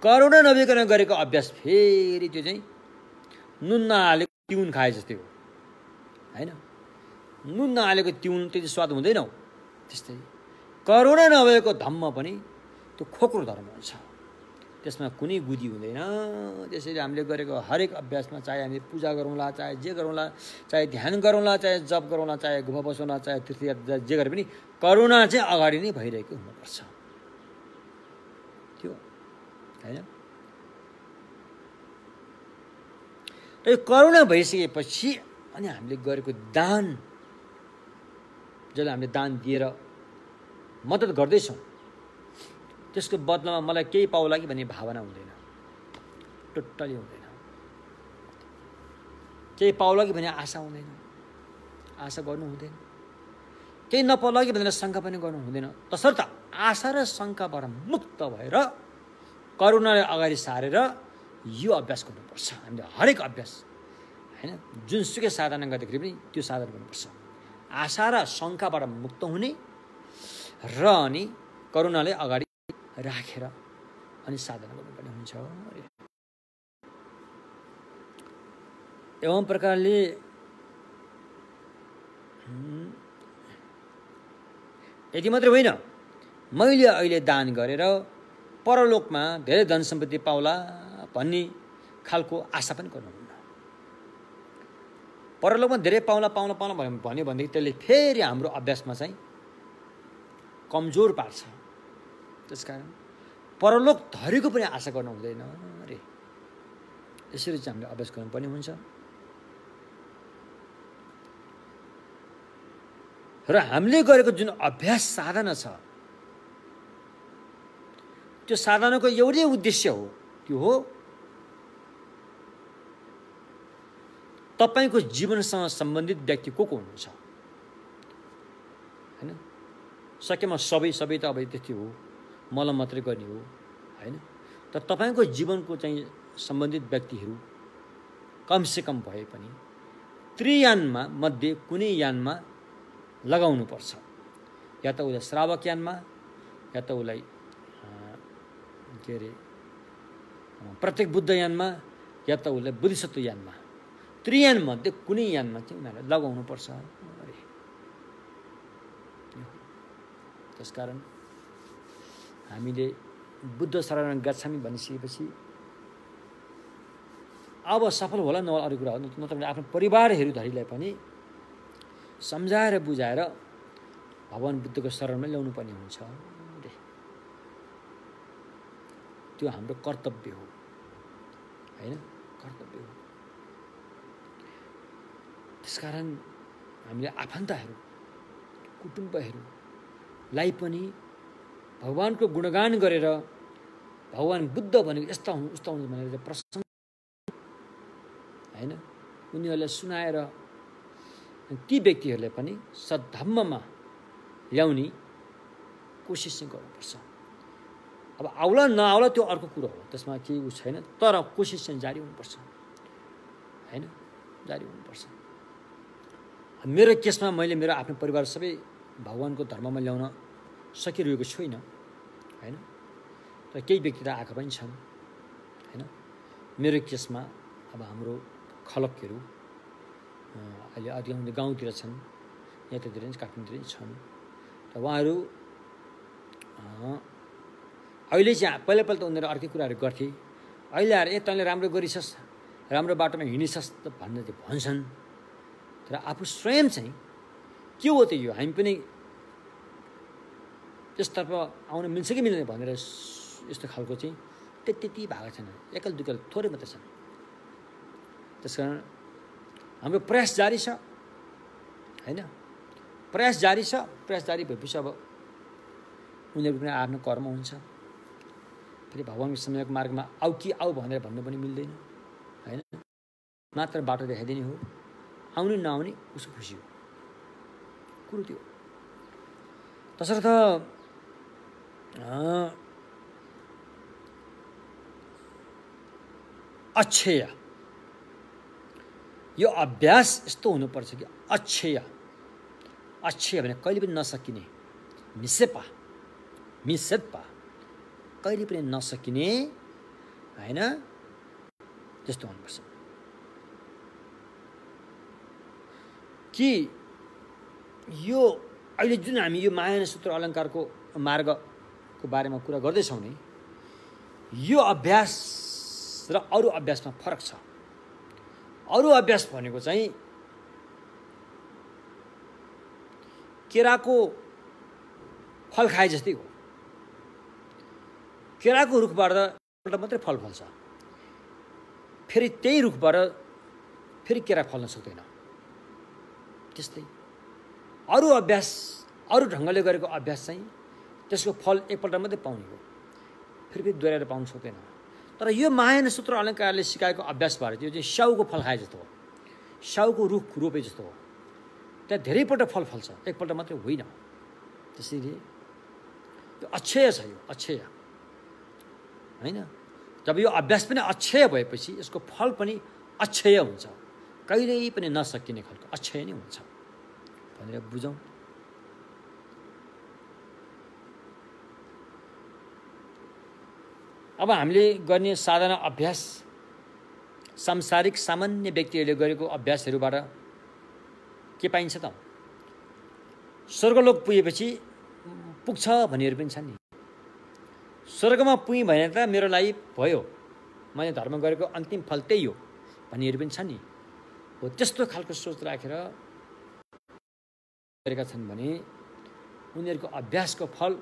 करुणा नभइकन गरेको अभ्यास फेरि त्यो चाहिँ नुन नहालेको तिउन खाए जस्तै हो, होइन? नुन नहालेको तिउन त्यति स्वाद हुँदैन। त्यस्तै करुणा नभएको धम्म पनि त्यो खोक्रो धर्म हुन्छ, त्यसमा कुनै बुद्धि हुँदैन। त्यसैले हामीले गरेको हरेक अभ्यासमा, चाहे हामी पूजा गरौँला, चाहे जे गरौँला, चाहे ध्यान गरौँला, चाहे जप गरौँला, चाहे गुफा बसौँला, चाहे तीर्थयात्रा जे गरे पनि करुणा चाहिँ अगाडि नै भइरहेको हुनुपर्छ, त्यो, होइन? र यो करुणा भइसकेपछि अनि हामीले गरेको दान, जसलाई हामीले दान दिएर मद्दत गर्दैछौँ, त्यसको बदलामा मलाई केही पाउला कि भन्ने भावना हुँदैन, टोटली हुँदैन। केही पाउला कि भन्ने आशा हुँदैन, आशा गर्नु हुँदैन। केही नपाउला कि भनेर शङ्का पनि गर्नु हुँदैन। तसर्थ आशा र शङ्काबाट मुक्त भएर करुणालाई अगाडि सारेर यो अभ्यास गर्नुपर्छ। हामीले हरेक अभ्यास, होइन, जुनसुकै साधना गर्दाखेरि पनि त्यो साधना गर्नुपर्छ। आशा र शङ्काबाट मुक्त हुने र अनि करुणालाई अगाडि राखेर अनि साधना गर्नुपर्ने हुन्छ। एवं प्रकारले यति मात्रै होइन, मैले अहिले दान गरेर परलोकमा धेरै धन सम्पत्ति पाउला भन्ने खालको आशा पनि गर्नुहुन्न। परलोकमा धेरै पाउला भन्यो भनेदेखि त्यसले फेरि हाम्रो अभ्यासमा चाहिँ कमजोर पार्छ। त्यसकारण परलोक धरीको पनि आशा गर्नु हुँदैन अरे। यसरी चाहिँ हामीले अभ्यास गर्नुपर्ने हुन्छ। र हामीले गरेको जुन अभ्यास साधना छ, त्यो साधनाको एउटै उद्देश्य हो, त्यो हो तपाईको जीवनसँग सम्बन्धित व्यक्ति को हुनुहुन्छ, होइन? सकेमा सबै त अब त्यति हो, मलाई मात्रै गर्ने हो, होइन? तर तपाईको जीवनको चाहिँ सम्बन्धित व्यक्तिहरू कमसेकम भए पनि त्रियानमा मध्ये कुनै यानमा लगाउनुपर्छ। या त उसलाई श्रावक यानमा, या त उसलाई के अरे प्रत्येक बुद्ध यानमा, या त उसलाई बोधिसत्व यानमा, त्रियान मध्ये कुनै यानमा चाहिँ उनीहरूलाई लगाउनुपर्छ अरे। त्यसकारण हामीले बुद्ध शरण गच्छामि भनिसकेपछि अब सफल होला नहोला अरू कुरा हो, नत्र आफ्नो परिवारहरू धरिलाई पनि सम्झाएर बुझाएर भगवान् बुद्धको शरणमा ल्याउनु पर्ने हुन्छ। त्यो हाम्रो कर्तव्य हो, होइन? कर्तव्य हो। त्यसकारण हामीले आफन्तहरू, कुटुम्बहरूलाई पनि भगवानको गुणगान गरेर भगवान् बुद्ध भनेको यस्ता हुनु उस्ता हुनु भनेर प्रशंसा, होइन, उनीहरूलाई सुनाएर ती व्यक्तिहरूलाई पनि सद्धम्ममा ल्याउने कोसिस चाहिँ गर्नुपर्छ। अब आउला नआउला त्यो अर्को कुरो हो, त्यसमा केही उ छैन, तर कोसिस चाहिँ जारी हुनुपर्छ, होइन? जारी हुनुपर्छ। मेरो केसमा मैले मेरो आफ्नो परिवार सबै भगवानको धर्ममा ल्याउन सकिरहेको छुइनँ, होइन? तर केही व्यक्ति त आएका पनि छन्, होइन? मेरो केसमा अब हाम्रो खलकहरू अहिले अधिकांश गाउँतिर छन्, यतातिर पनि काठमाडौँतिर छन्। र उहाँहरू अहिले चाहिँ पहिला त उनीहरू अर्कै कुराहरू गर्थे, अहिले आएर तैँले राम्रो गरिछस्, राम्रो बाटोमा हिँडिछस् त भनेर चाहिँ भन्छन्। तर आफू स्वयं चाहिँ के हो त यो, हामी पनि यसतर्फ आउन मिल्छ कि मिल्दैन भनेर यस्तो खालको चाहिँ त्यति भएको छैन, एकल दुकल थोरै मात्रै छन्। त्यस कारण हाम्रो प्रयास जारी छ होइन, प्रयास जारी छ। प्रयास जारी भएपछि अब उनीहरूको पनि आफ्नो कर्म हुन्छ। फेरि भगवान्को समयको मार्गमा आऊ कि आऊ भनेर भन्नु पनि मिल्दैन होइन, मात्र बाटो देखाइदिने हो। आउने नआउने उसको खुसी हो, कुरो त्यो। तसर्थ अक्षय, यो अभ्यास यस्तो हुनुपर्छ कि अक्षय, अक्षय भने कहिले पनि नसकिने, मिसेपा कहिले पनि नसकिने होइन, त्यस्तो हुनुपर्छ कि यो अहिले जुन हामी यो माया सूत्र अलङ्कारको मार्गको बारेमा कुरा गर्दैछौँ नि, यो अभ्यास र अरू अभ्यासमा फरक छ। अरू अभ्यास भनेको चाहिँ केराको फल खाए जस्तै हो। केराको रुखबाट मात्रै फल फल्छ, फेरि त्यही रुखबाट फेरि केरा फल्न सक्दैन। त्यस्तै अरू अभ्यास, अरू ढङ्गले गरेको अभ्यास चाहिँ त्यसको फल एकपल्ट मात्रै पाउने हो, फेरि दोहोऱ्याएर पाउन सक्दैन। तर यो माया सूत्र अलङ्कारले सिकाएको अभ्यासबाट यो चाहिँ स्याउको फल खाए जस्तो हो, स्याउको रुख रोपे जस्तो हो। त्यहाँ धेरैपल्ट फल फल्छ, एकपल्ट मात्रै होइन। त्यसैले यो अक्षय छ, यो अक्षय होइन। जब यो अभ्यास पनि अक्षय भएपछि यसको फल पनि अक्षय हुन्छ, कहिल्यै पनि नसकिने खालको अक्षय नै हुन्छ भनेर बुझौँ। अब हामीले गर्ने साधारण अभ्यास, सांसारिक सामान्य व्यक्तिहरूले गरेको अभ्यासहरूबाट के पाइन्छ त? स्वर्गलोक पुगेपछि पुग्छ भन्नेहरू पनि छन् नि। स्वर्गमा पुगेँ भने त मेरो लागि भयो, मैले धर्म गरेको अन्तिम फल त्यही हो भन्नेहरू पनि छन् नि। हो त्यस्तो खालको सोच राखेर गरेका छन् भने उनीहरूको अभ्यासको फल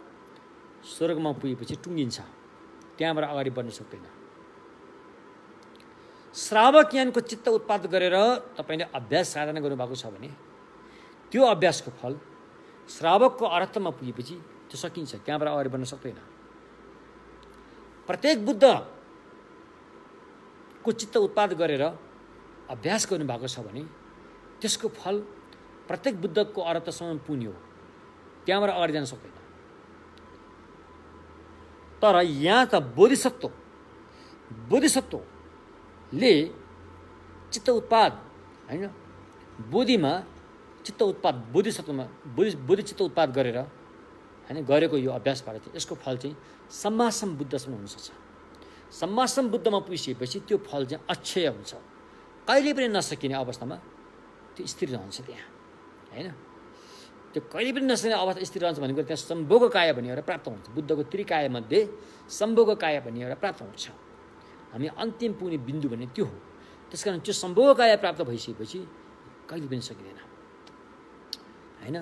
स्वर्गमा पुगेपछि टुङ्गिन्छ, त्यहाँबाट अगाडि बढ्न सक्दैन। श्रावक ज्ञानको चित्त उत्पाद गरेर तपाईँले अभ्यास साधना गर्नुभएको छ भने त्यो अभ्यासको फल श्रावकको अर्थमा पुगेपछि त्यो सकिन्छ, त्यहाँबाट अगाडि बढ्न सक्दैन। प्रत्येक बुद्धको चित्त उत्पाद गरेर अभ्यास गर्नुभएको छ भने त्यसको फल प्रत्येक बुद्धको अर्थसम्म पुग्ने हो, त्यहाँबाट अगाडि जान सक्दैन। तर यहाँ त बोधिसत्वले चित्त उत्पाद होइन, बोधिमा चित्त उत्पाद, बोधिसत्वमा बोधि चित्त उत्पाद गरेर होइन गरेको यो अभ्यासबाट चाहिँ यसको फल चाहिँ सम्मासम बुद्धसम्म हुनसक्छ। सम्मासम बुद्धमा पुगिसकेपछि त्यो फल चाहिँ अक्षय हुन्छ, कहिले पनि नसकिने अवस्थामा त्यो स्थिर रहन्छ त्यहाँ होइन। त्यो कहिले पनि नसकिने अवस्था स्थिर रहन्छ भनेको त्यहाँ सम्भोग काया भन्ने एउटा प्राप्त हुन्छ। बुद्धको त्रिकायमध्ये सम्भोग काया भन्ने एउटा प्राप्त हुन्छ। हामी अन्तिम पुग्ने बिन्दु भन्ने त्यो हो। त्यस कारण त्यो सम्भोग काया प्राप्त भइसकेपछि कहिले पनि सकिँदैन होइन।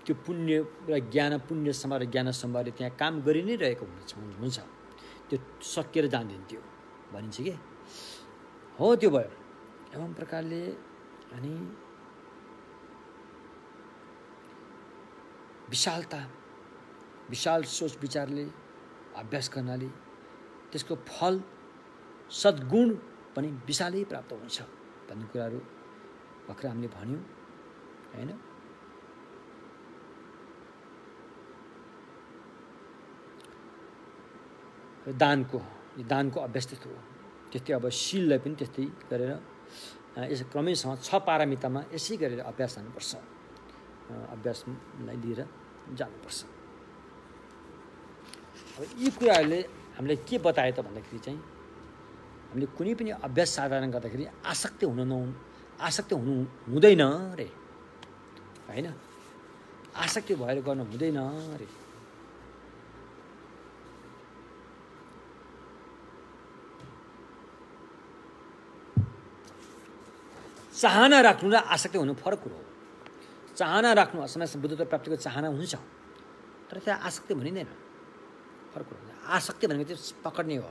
त्यो पुण्य र ज्ञान, पुण्य सम्भार ज्ञान सम्भारले त्यहाँ काम गरि नै रहेको हुन्छ, त्यो सकिएर जाँदैन त्यो भनिन्छ कि हो। त्यो भयो एवं प्रकारले अनि विशालता, विशाल सोच विचारले अभ्यास गर्नाले त्यसको फल सद्गुण पनि विशालै प्राप्त हुन्छ भन्ने कुराहरू भर्खर हामीले भन्यौँ होइन। दानको अभ्यास त्यस्तो हो। त्यस्तै अब शीललाई पनि त्यस्तै गरेर यसो क्रमैसँग 6 पारमितामा यसै गरेर अभ्यास जानुपर्छ, अभ्यासलाई लिएर जानुपर्छ। अब यी कुराहरूले हामीलाई के बताए त भन्दाखेरि चाहिँ हामीले कुनै पनि अभ्यास साधना गर्दाखेरि आसक्ति हुनु हुँदैन रे, होइन? आसक्ति भएर गर्नु हुँदैन रे। चाहना राख्नु र आसक्ति हुनु फरक कुरो हो। चाहना राख्नु असमय बुद्धत्व प्राप्तिको चाहना हुन्छ, तर त्यहाँ आसक्ति भनिँदैन, फरक कुरो हुन्छ। आसक्ति भनेको चाहिँ पक्ड्ने हो।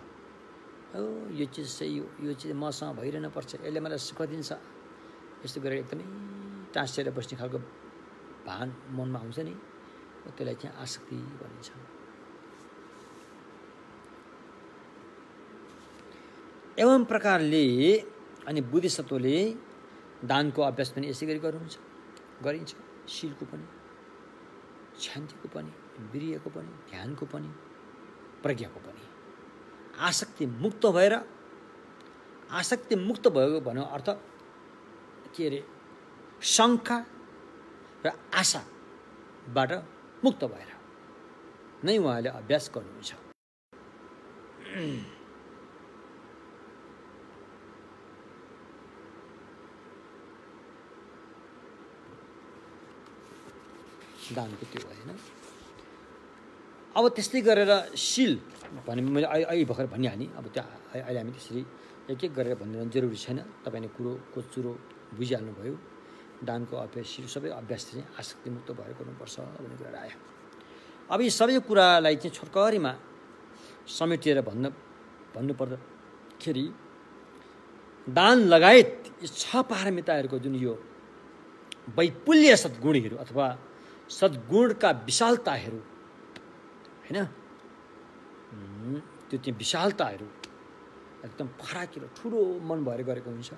यो चिज चाहिँ यो चिज मसँग भइरहनु पर्छ, यसले मलाई सुख दिन्छ, यस्तो गरेर एकदमै टाँसिएर बस्ने खालको भान मनमा आउँछ नि, त्यसलाई चाहिँ आसक्ति भनिन्छ। एवं प्रकारले अनि बुद्धिसत्वले दानको अभ्यास पनि यसै गरी गरिन्छ। शीलको पनि, शान्तिको पनि, वीर्यको पनि, ध्यानको पनि, प्रज्ञाको पनि। आसक्ति मुक्त भएको भन्नु अर्थ के अरे, शङ्का र आशाबाट मुक्त भएर नै उहाँले अभ्यास गर्नुहुन्छ। दानको त्यो होइन। अब त्यस्तै गरेर शील भने मैले अहिले भर्खर भनिहालेँ। अब त्यो अहिले हामी त्यसरी एक एक गरेर भनिरहनु जरुरी छैन, तपाईँले कुरोको चुरो बुझिहाल्नुभयो। दानको अभ्यास, शील सबै अभ्यास चाहिँ आसक्तिमुक्त भएर गर्नुपर्छ भन्ने कुरा आयो। अब यी सबै कुरालाई चाहिँ छोटकरीमा समेटेर भन्नु पर्दाखेरि दान लगायत यी 6 पारमिताहरूको जुन यो वैपुल्य सद्गुणहरू अथवा सद्गुणका विशालताहरू, होइन, त्यो चाहिँ विशालताहरू एकदम फराकिलो ठुलो मन भएर गरेको हुन्छ।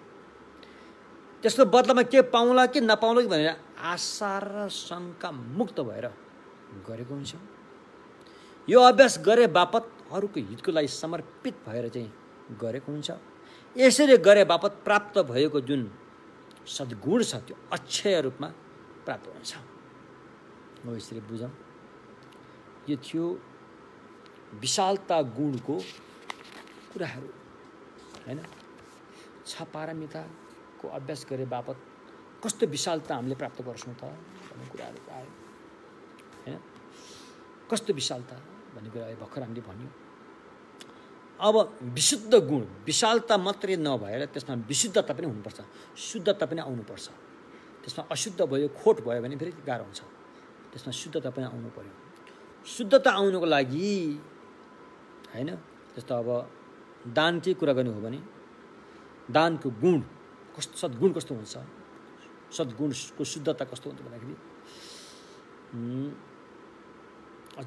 त्यस्तो बदलामा के पाउँला कि नपाउँला कि भनेर आशा र शङ्का मुक्त भएर गरेको हुन्छ। यो अभ्यास गरे बापत अरूको हितको लागि समर्पित भएर चाहिँ गरेको हुन्छ। यसरी गरे बापत प्राप्त भएको जुन सद्गुण छ त्यो अक्षय रूपमा प्राप्त हुन्छ। हो, यसरी बुझौँ। यो थियो विशालता गुणको कुराहरू, होइन? 6 पारमिताको अभ्यास गरे बापत कस्तो विशालता हामीले प्राप्त गर्छौँ त भन्ने कुराहरू आयो, होइन? कस्तो विशालता भन्ने कुरा भर्खर हामीले भन्यौँ। अब विशुद्ध गुण, विशालता मात्रै नभएर त्यसमा विशुद्धता पनि हुनुपर्छ, शुद्धता पनि आउनुपर्छ। त्यसमा अशुद्ध भयो, खोट भयो भने फेरि गाह्रो हुन्छ। त्यसमा शुद्धता पनि आउनु पर्यो। शुद्धता आउनुको लागि, होइन, जस्तो अब दानकै कुरा गर्नु हो भने दानको गुण कस्तो, सद्गुण कस्तो हुन्छ, सद्गुणको शुद्धता कस्तो हुन्छ भन्दाखेरि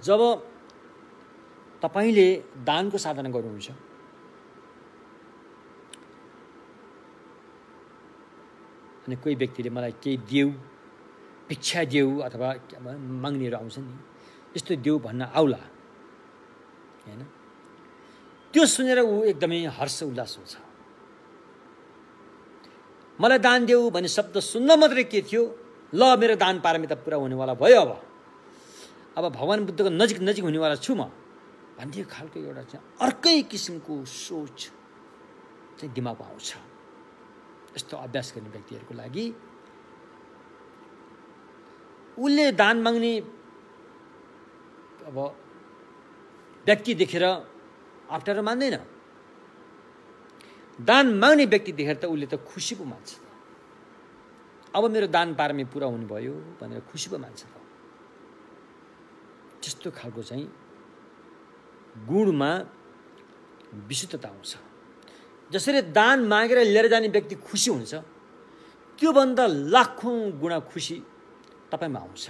जब तपाईँले दानको साधना गर्नुहुन्छ, अनि कोही व्यक्तिले मलाई केही देऊ, भिक्षा देऊ अथवा माग्नेहरू आउँछ नि, यस्तो देऊ भन्न आउला, होइन? त्यो सुनेर ऊ एकदमै हर्ष उल्लास हुन्छ। मलाई दान देऊ भन्ने शब्द सुन्न मात्रै के थियो, ल मेरो दान पारमिता पुरा हुनेवाला भयो, अब भगवान् बुद्धको नजिक हुनेवाला छु म भन्ने खालको एउटा चाहिँ अर्कै किसिमको सोच चाहिँ दिमागमा आउँछ। यस्तो अभ्यास गर्ने व्यक्तिहरूको लागि उसले दान माग्ने अब व्यक्ति देखेर अप्ठ्यारो मान्दैन। दान माग्ने व्यक्ति देखेर त उसले त खुसी पो मान्छ। अब मेरो दान पारमी पुरा हुनुभयो भनेर खुसी पो मान्छ। त्यस्तो खालको चाहिँ गुणमा विशुद्धता आउँछ। जसरी दान मागेर लिएर जाने व्यक्ति खुसी हुन्छ, त्योभन्दा लाखौँ गुणा खुसी तपाईँमा आउँछ।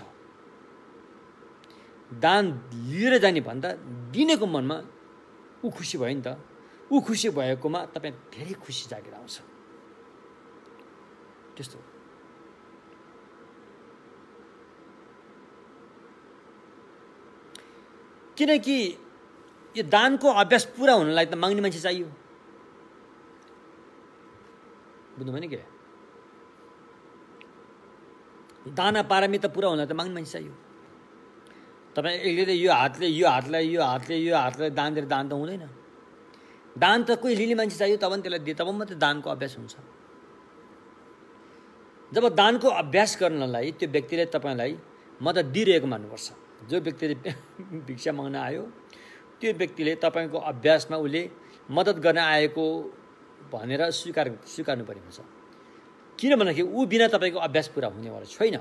दान लिएर जाने भन्दा दिनेको मनमा ऊ खुसी भयो नि त। ऊ खुसी भएकोमा तपाईँ धेरै खुसी जागेर आउँछ। त्यस्तो किनकि यो दानको अभ्यास पुरा हुनलाई त माग्ने मान्छे चाहियो। बुझ्नुभयो नि के? दाना पारमिता पुरा हुनलाई त माग्ने मान्छे चाहियो। तपाईँ एकले यो हातले दान दिएर दान त हुँदैन। दान त कोही लिने मान्छे चाहियो तब पनि त्यसलाई दिए तब मात्रै दानको अभ्यास हुन्छ। जब दानको अभ्यास गर्नलाई त्यो व्यक्तिले तपाईँलाई मद्दत दिइरहेको मान्नुपर्छ। जो व्यक्तिले भिक्षा माग्न आयो त्यो व्यक्तिले तपाईँको अभ्यासमा उसले मद्दत गर्न आएको भनेर स्वीकार्नुपर्ने हुन्छ। किन भन्दाखेरि ऊ बिना तपाईँको अभ्यास पुरा हुनेवाला छैन।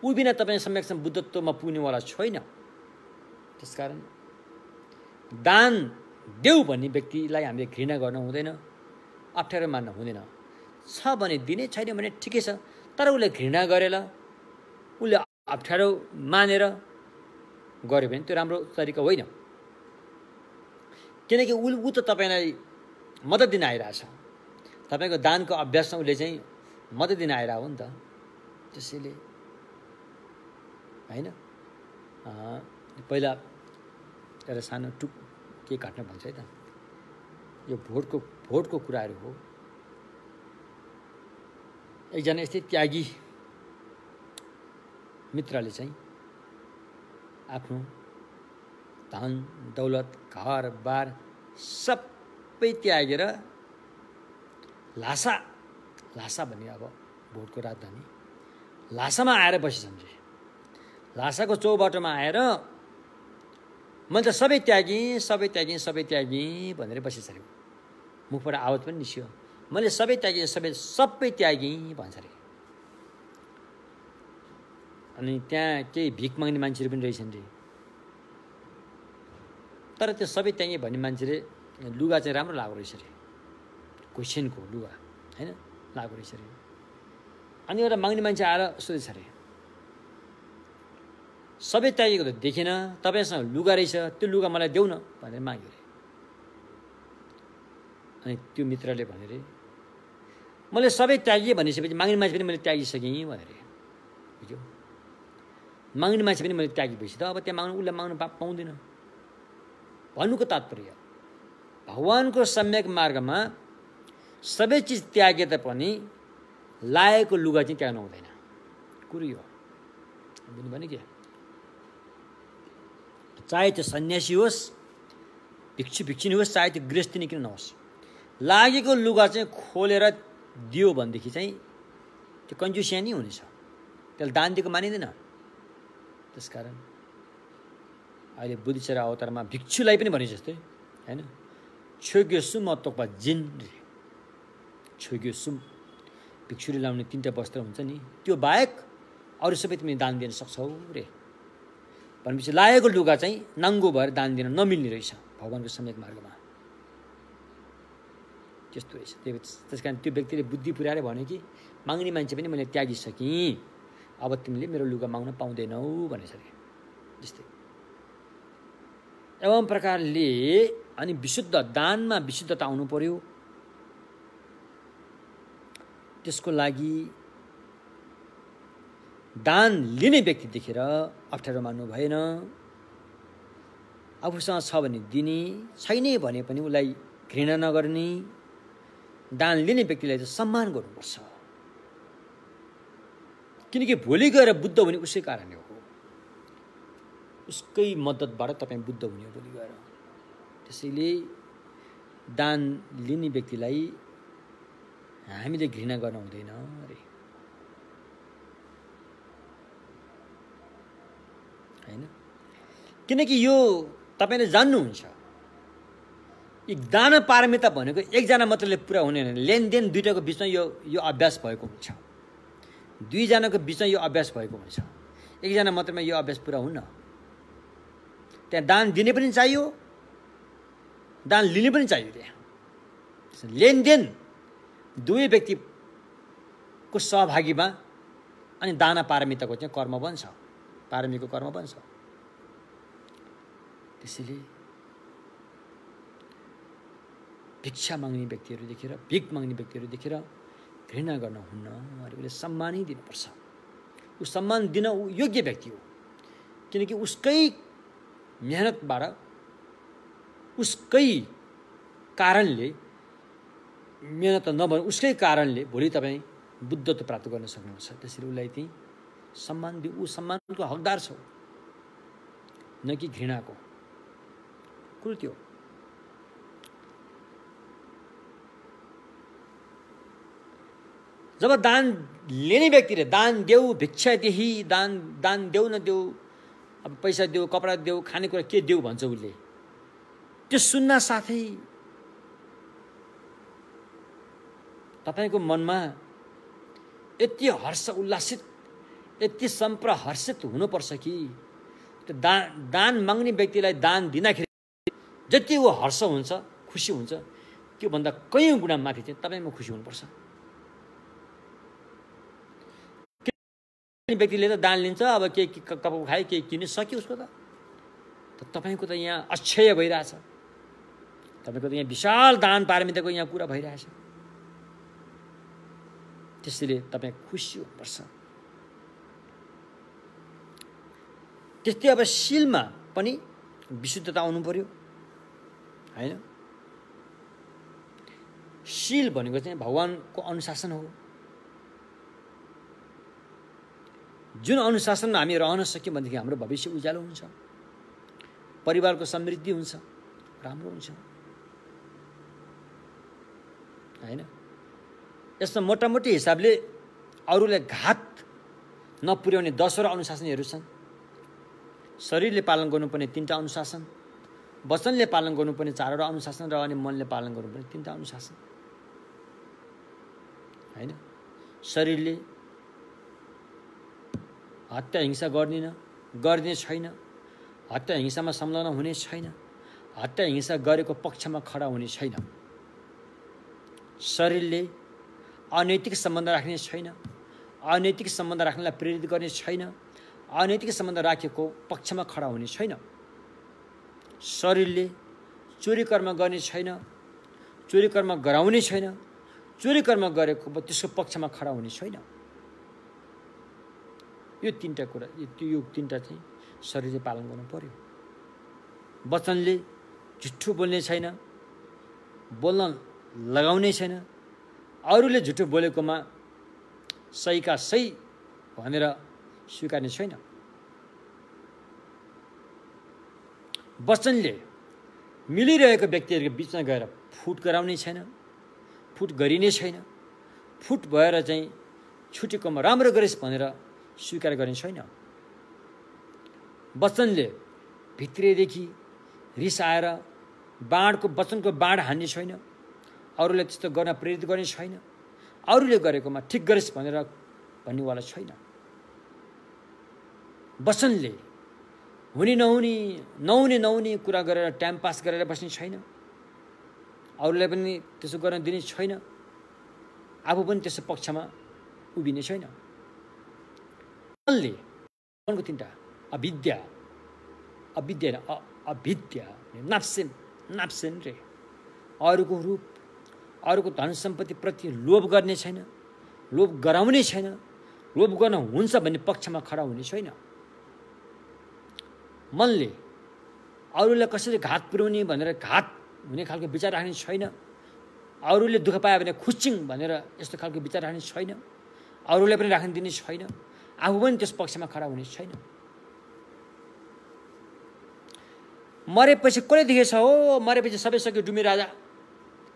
ऊ बिना तपाईँ सम्यकसम्म बुद्धत्वमा पुग्नेवाला छैन। त्यसकारण दान देऊ भन्ने व्यक्तिलाई हामीले घृणा गर्न हुँदैन, अप्ठ्यारो मान्न हुँदैन। छ भने दिने, छैन भने ठिकै छ, तर उसले घृणा गरेर उसले अप्ठ्यारो मानेर गर्यो भने त्यो राम्रो तरिका होइन। किनकि ऊ त तपाईँलाई मद्दत दिन आइरहेछ, तपाईँको दानको अभ्यासमा उसले चाहिँ मद्दत दिन आइरहेको हो नि त। त्यसैले होइन, पहिला एउटा सानो के घटना भन्छ है त, यो भोटको कुराहरू हो। एकजना यस्तै त्यागी मित्रले चाहिँ आफ्नो धन दौलत घर बार सबै त्यागेर लासा भन्ने अब भोटको राजधानी लासामा आएर बसेछन्। लासाको चौबाटोमा आएर मैले त सबै त्यागेँ भनेर बसेछ अरे। मुखबाट आवाज पनि निस्क्यो, मैले सबै त्यागेँ भन्छ अरे। अनि त्यहाँ केही भिख माग्ने मान्छेहरू पनि रहेछन् रे। तर त्यो सबै त्यागेँ भन्ने मान्छेले लुगा चाहिँ राम्रो लागेको रहेछ अरे, क्वेसनको लुगा होइन लागेको रहेछ अरे। अनि एउटा माग्ने मान्छे आएर सोधेछ अरे, सबै त्यागेको त देखिनँ, तपाईँसँग लुगा रहेछ, त्यो लुगा मलाई देऊ न भनेर माग्यो अरे। अनि त्यो मित्रले भने रे, मैले सबै त्यागेँ भनिसकेपछि माग्ने मान्छे पनि मैले त्यागिसकेँ भनेर। बुझ्यो, माग्ने मान्छे पनि मैले त्यागेपछि त अब त्यहाँ माग्नु उसलाई माग्नु पाउँदैन भन्नुको तात्पर्य भगवानको सम्यक मार्गमा सबै चिज त्यागे तापनि लाएको लुगा चाहिँ त्याग्नु हुँदैन। कुरो यो बुझ्नु भने के, चाहे त्यो सन्यासी होस्, भिक्षुनी होस्, चाहे त्यो गृहस्थी किन नहोस्, लागेको लुगा चाहिँ खोलेर दियो भनेदेखि चाहिँ त्यो कन्जुसिया नै हुनेछ, त्यसलाई दान दिएको मानिँदैन। त्यसकारण अहिले बुद्धिचर्य अवतारमा भिक्षुलाई पनि भने जस्तै होइन, छोग्योसुम अतोक्पा जिन रे, छोग्योसुम भिक्षुले लाउने 3टा वस्त्र हुन्छ नि, त्यो बाहेक अरू सबै तिमीले दान दिन सक्छौ रे भनेपछि लागेको लुगा चाहिँ नाङ्गो भएर दान दिन नमिल्ने रहेछ भगवानको सम्यक मार्गमा। त्यस्तो रहेछ। त्यस कारण त्यो व्यक्तिले बुद्धि पुर्याएर भन्यो कि माग्ने मान्छे पनि मैले त्यागिसकेँ, अब तिमीले मेरो लुगा माग्न पाउँदैनौ भनेछ अरे। जस्तै एवं प्रकारले अनि विशुद्ध दानमा विशुद्धता आउनु पर्यो। त्यसको लागि दान लिने व्यक्ति देखेर अप्ठ्यारो मान्नु भएन। आफूसँग छ भने दिने, छैन भने पनि उसलाई घृणा नगर्ने। दान लिने व्यक्तिलाई चाहिँ सम्मान गर्नुपर्छ, किनकि भोलि गएर बुद्ध हुने उसै कारणले हो, उसकै मद्दतबाट तपाईँ बुद्ध हुने हो भोलि गएर। त्यसैले दान लिने व्यक्तिलाई हामीले घृणा गर्न हुँदैन अरे होइन। किनकि यो तपाईँले जान्नुहुन्छ, यो दान पारमिता भनेको एकजना मात्रले पुरा हुने होइन, लेनदेन दुईटाको बिचमा यो अभ्यास भएको हुन्छ, दुईजनाको बिचमा यो अभ्यास भएको हुन्छ। एकजना मात्रमा यो अभ्यास पुरा हुन्न। त्यहाँ दान दिने पनि चाहियो, दान लिने पनि चाहियो। त्यहाँ लेनदेन दुवै व्यक्तिको सहभागीमा अनि दान पारमिताको चाहिँ कर्म बन्छ, पारमीको कर्म बन्छ। त्यसैले भिक्षा माग्ने व्यक्तिहरू देखेर, भिख माग्ने व्यक्तिहरू देखेर घृणा गर्न हुन्न, उसले सम्मानै दिनुपर्छ। ऊ सम्मान दिन ऊ योग्य व्यक्ति हो, किनकि उसकै मेहनतबाट, उसकै कारणले, मेहनत नभए उसकै कारणले भोलि तपाईँ बुद्धत्व प्राप्त गर्न सक्नुहुन्छ। त्यसरी उसलाई चाहिँ सम्मान दिऊ, ऊ सम्मानको हकदार छ, न कि घृणाको। कुरो त्यो जब दान लिने व्यक्तिले दान देऊ भिक्षा देही दान देऊ न देऊ, अब पैसा देऊ, कपडा देऊ, खानेकुरा के देऊ भन्छ उसले, त्यो सुन्न साथै तपाईको मनमा यति हर्ष उल्लासित, यति सम्प्रहर्षित हुनुपर्छ कि त्यो दान माग्ने व्यक्तिलाई दान दिँदाखेरि जति ऊ हर्ष हुन्छ, खुसी हुन्छ, त्योभन्दा कयौँ गुणा माथि चाहिँ तपाईँमा खुसी हुनुपर्छ। व्यक्तिले त दान लिन्छ, अब के कप खाए के किने सक्यो उसको त तपाईँको त यहाँ अक्षय भइरहेछ, तपाईँको त यहाँ विशाल दान पारमिताको यहाँ कुरा भइरहेछ। त्यसैले तपाईँ खुसी हुनुपर्छ। त्यस्तै अब शीलमा पनि विशुद्धता आउनु पर्यो हैन। शील भनेको चाहिँ भगवानको अनुशासन हो। जुन अनुशासनमा हामी रहन सक्यौँ भनेदेखि हाम्रो भविष्य उज्यालो हुन्छ, परिवारको समृद्धि हुन्छ, राम्रो हुन्छ हैन। यसमा मोटामोटी हिसाबले अरूलाई घात नपुर्याउने 10 वटा अनुशासनहरू छन्। शरीरले पालन गर्नुपर्ने 3टा अनुशासन, वचनले पालन गर्नुपर्ने 4 वटा अनुशासन र अनि मनले पालन गर्नुपर्ने 3टा अनुशासन हैन। शरीरले हत्या हिंसा गर्ने छैन, हत्या हिंसामा संलग्न हुने छैन, हत्या हिंसा गरेको पक्षमा खडा हुने छैन। शरीरले अनैतिक सम्बन्ध राख्ने छैन, अनैतिक सम्बन्ध राख्नलाई प्रेरित गर्ने छैन, अनैतिक सम्बन्ध राखेको पक्षमा खडा हुने छैन। शरीरले चोरी कर्म गर्ने छैन, चोरी कर्म गराउने छैन, चोरी कर्म गरेको त्यसको पक्षमा खडा हुने छैन। यो 3टा कुरा, यो 3टा चाहिँ शरीरले पालन गर्नु पर्यो। वचनले झुट्ठो बोल्ने छैन, बोल्न लगाउने छैन, अरूले झुट्ठो बोलेकोमा सहीका सही भनेर स्वीकार्ने छैन। वचनले मिलिरहेको व्यक्तिहरूको बिचमा गएर फुट गराउने छैन, फुट गरिने छैन, फुट भएर चाहिँ छुटेकोमा राम्रो गरेस् भनेर स्वीकार गर्ने छैन। वचनले भित्रैदेखि रिस आएर वचनको बाण हान्ने छैन, अरूलाई त्यस्तो गर्न प्रेरित गर्ने छैन, अरूले गरेकोमा ठिक गरेस् भनेर भन्नेवाला छैन। वचनले नहुने कुरा गरेर टाइम पास गरेर बस्ने छैन, अरूलाई पनि त्यसो गर्न दिने छैन, आफू पनि त्यसो पक्षमा उभिने छैन। मनले मनको 3टा अविद्या नाप्सेन रे, अरूको रूप, अरूको धन सम्पत्ति प्रति लोभ गर्ने छैन, लोभ गराउने छैन, लोभ गर्न हुन्छ भन्ने पक्षमा खडा हुने छैन। मनले अरूलाई कसरी घात पुर्याउने भनेर घात हुने खालको विचार राख्ने छैन, अरूले दुःख पायो भने खुच्चिङ भनेर यस्तो खालको विचार राख्ने छैन, अरूलाई पनि राख्न दिने छैन, आफू पनि त्यस पक्षमा खडा हुने छैन। मरेपछि कसले देखेछ हो, मरेपछि सबै सक्यो डुमी राजा,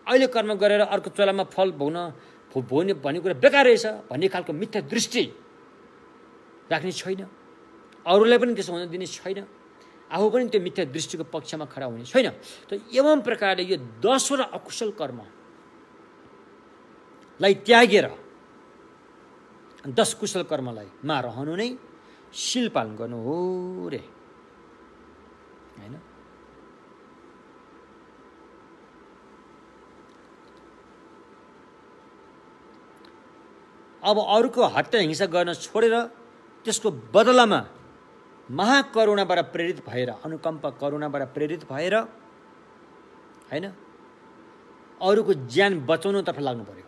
अहिले कर्म गरेर अर्को चोलामा फल भोग्ने भन्ने कुरा बेकार रहेछ भन्ने खालको मिथ्या दृष्टि राख्ने छैन, अरूलाई पनि त्यसो हुन दिने छैन, आफू पनि त्यो मिथ्या दृष्टिको पक्षमा खडा हुने छैन। त एवं प्रकारले यो 10 वटा अकुशल कर्मलाई त्यागेर 10 कुशल कर्मलाई मा रहनु नै शील पालन गर्नु हो रे हैन। अब अरूको हत्या हिंसा गर्न छोडेर त्यसको बदलामा महाकरुणाबाट प्रेरित भएर, अनुकम्पा करुणाबाट प्रेरित भएर हैन अरूको ज्यान बचाउनतर्फ लाग्नु पर्यो,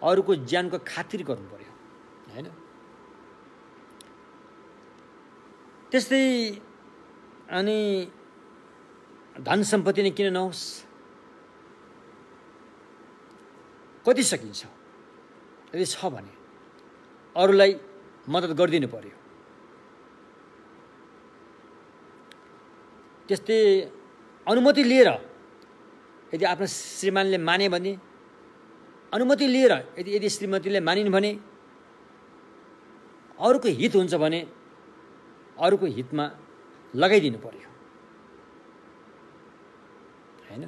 अरूको ज्यानको खातिर गर्नु पर्यो हैन। त्यस्तै अनि धन सम्पत्ति नै किन नहोस्, कति सकिन्छ, यदि छ भने अरूलाई मद्दत गरिदिनु पर्यो। त्यस्तै अनुमति लिएर यदि आफ्नो श्रीमानले माने भने अनुमति लिएर यदि श्रीमतीले मानिन् भने अरूको हित हुन्छ भने अरूको हितमा लगाइदिनु पर्यो हैन।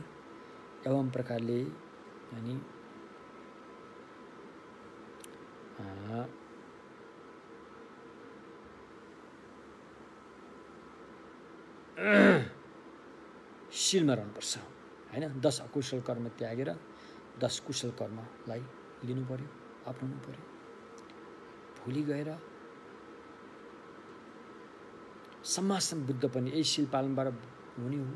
एवं प्रकारले अनि शीलमा रहनुपर्छ हैन। 10 अकुशल कर्म त्यागेर 10 कुशल कर्मलाई लिनु पर्यो, अपनाउनु पर्यो। भोलि गएर समाजमा बुद्ध पनि यही शील पालनबाट हुने हो।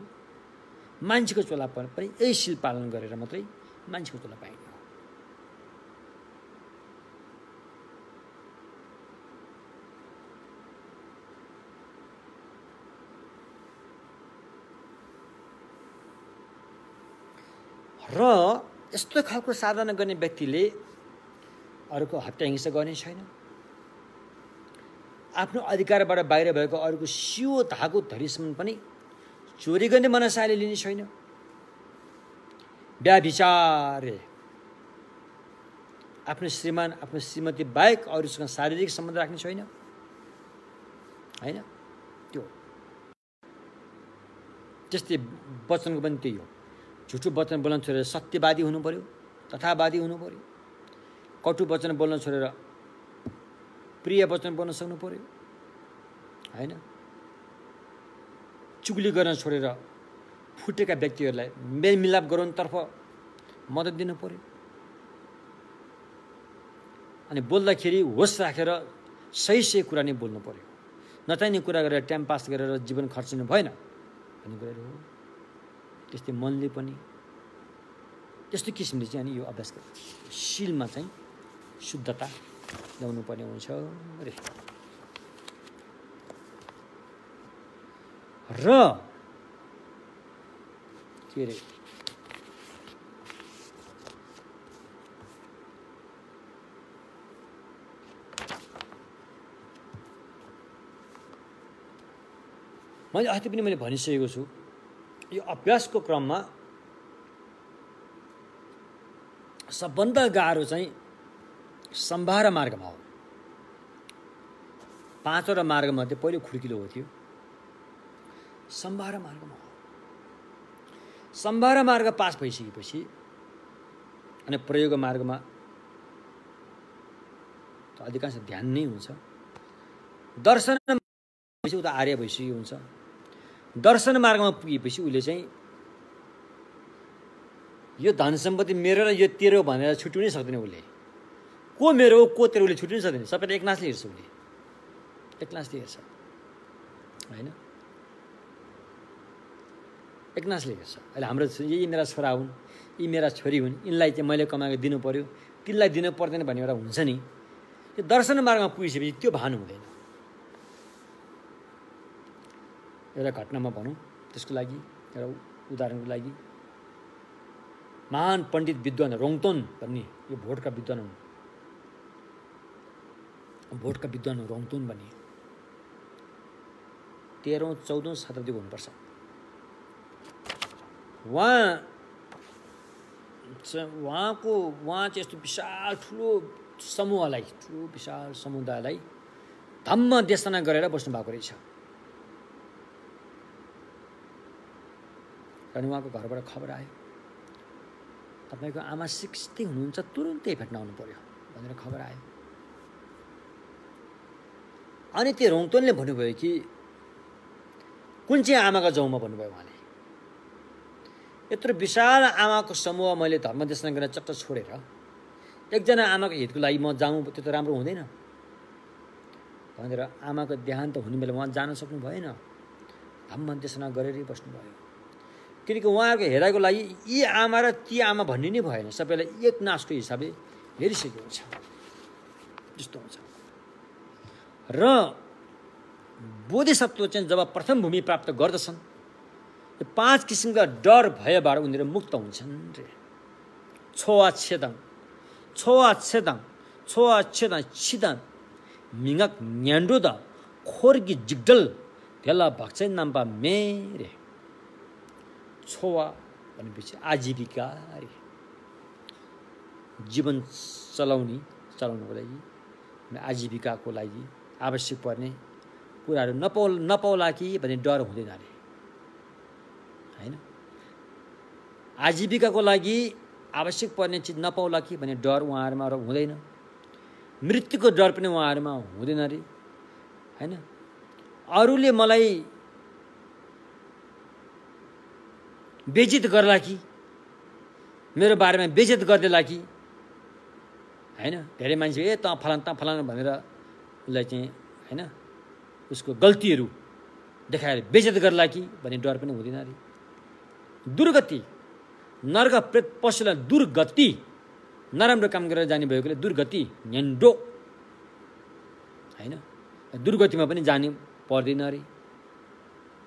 मान्छेको चोला पनि यही शील पालन गरेर मात्रै मान्छेको चोला पाइने हो। र यस्तो खालको साधना गर्ने व्यक्तिले अरूको हत्या हिंसा गर्ने छैन। आफ्नो अधिकारबाट बाहिर भएको अरूको सियो धागो धरीसम्म पनि चोरी गर्ने मनसायले लिने छैन। व्याभिचारले आफ्नो श्रीमान आफ्नो श्रीमती बाहेक अरूसँग शारीरिक सम्बन्ध राख्ने छैन हैन। त्यो त्यस्तै वचनको पनि त्यही हो। झुटो वचन बोल्न छोडेर सत्यवादी हुनु पर्यो, तथावादी हुनु पर्यो। कटु वचन बोल्न छोडेर प्रिय वचन बोल्न सक्नु पर्यो हैन। चुगली गर्न छोडेर फुटेका व्यक्तिहरूलाई मेलमिलाप गराउनुतर्फ मद्दत दिनु पर्यो। अनि बोल्दाखेरि होस राखेर सही कुरा नै बोल्नु पर्यो। नचाहिने कुरा गरेर टाइम पास गरेर जीवन खर्चिनु भएन भन्ने कुराहरू हो। त्यस्तै मनले पनि त्यस्तो किसिमले चाहिँ अनि यो अभ्यास गर्छ। शीलमा चाहिँ शुद्धता ल्याउनु पर्ने हुन्छ रे। र के रे मैले भनिसकेको छु, यो अभ्यासको क्रममा सबभन्दा गाह्रो चाहिँ सम्भार मार्गमा हो। 5वटा मार्गमध्ये पहिलो खुड्किलो हो त्यो सम्भार मार्गमा हो। सम्भार मार्ग पास भइसकेपछि अनि प्रयोग मार्गमा त अधिकांश ध्यान नै हुन्छ। दर्शन भएपछि उता आर्य भइसकेको हुन्छ। दर्शन मार्गमा पुगेपछि उसले चाहिँ यो धन सम्पत्ति मेरो र यो तेरो भनेर छुट्याउनै सक्दैन। उसले को मेरो हो को तेरो उसले छुट्याउनै सक्दैन। सबैले एकनासले हेर्छ, उसले एकनासले हेर्छ हैन। एकनासले हेर्छ। अहिले हाम्रो यी मेरा छोरा हुन्, यी मेरा छोरी हुन्, यिनलाई चाहिँ मैले कमाएको दिनु पर्यो, तिनलाई दिनु पर्दैन भन्ने एउटा हुन्छ नि। त्यो दर्शन मार्गमा पुगिसकेपछि त्यो भान हुँदैन। एउटा घटनामा भनौँ, त्यसको लागि एउटा उदाहरणको लागि महान पण्डित विद्वान रोङतोन भन्ने यो भोटका विद्वान हुन्। भोटका विद्वान रोङतोन भन्ने 13औं 14औं शताब्दीको हुनुपर्छ। उहाँ चाहिँ यस्तो विशाल ठुलो समूहलाई, ठुलो विशाल समुदायलाई धम्म देशना गरेर बस्नु भएको रहेछ। अनि उहाँको घरबाट खबर आयो, तपाईँको आमा 60 हुनुहुन्छ, तुरुन्तै भेट्न आउनु पर्यो भनेर खबर आयो। अनि त्यो रोङतोनले भन्नुभयो कि कुन चाहिँ आमाको जाउँमा भन्नुभयो उहाँले। यत्रो विशाल आमाको समूह मैले धर्मदेशना गरेर चट्ट छोडेर एकजना आमाको हितको लागि म जाउँ, त्यो त राम्रो हुँदैन भनेर आमाको देहान्त हुने बेला उहाँ जान सक्नु भएन। धर्मदेशना गरेरै बस्नुभयो। किनकि उहाँहरूको हेराइको लागि यी आमा र ती आमा भन्ने नै भएन, सबैलाई एक नासको हिसाबले हेरिसकेको हुन्छ जस्तो हुन्छ। र बोधिसत्व चाहिँ जब प्रथम भूमि प्राप्त गर्दछन्, यो 5 किसिमका डर भयबाट उनीहरू मुक्त हुन्छन् रे। छोवाच्छेदं छोवाच्छेदं छोवाच्छेदं छिदं मिङक न्यान्डोद खोर्गी जिग्डल त्यसलाई भक्सै नाम्पा मेरे। छोवा भनेपछि आजीविका रे। जीवन चलाउनको लागि आजीविकाको लागि आवश्यक पर्ने कुराहरू नपाउला कि भन्ने डर हुँदैन अरे हैन। आजीविकाको लागि आवश्यक पर्ने चिज नपाउला कि भन्ने डर उहाँहरूमा हुँदैन। मृत्युको डर पनि उहाँहरूमा हुँदैन अरे हैन। अरूले मलाई बेइज्जत गर्ला कि, मेरो बारेमा बेइज्जत गर्देला कि हैन। धेरै मान्छे त फलाना भनेर उसलाई चाहिँ हैन उसको गल्तीहरू देखाएर बेइज्जत गर्ला कि भन्ने डर पनि हुँदैन अरे। दुर्गति नरक प्रेत पशुलाई दुर्गति, नराम्रो काम गरेर जाने भएकोले दुर्गति न्यान्डो हैन। दुर्गतिमा पनि जाने पर्दैन अरे।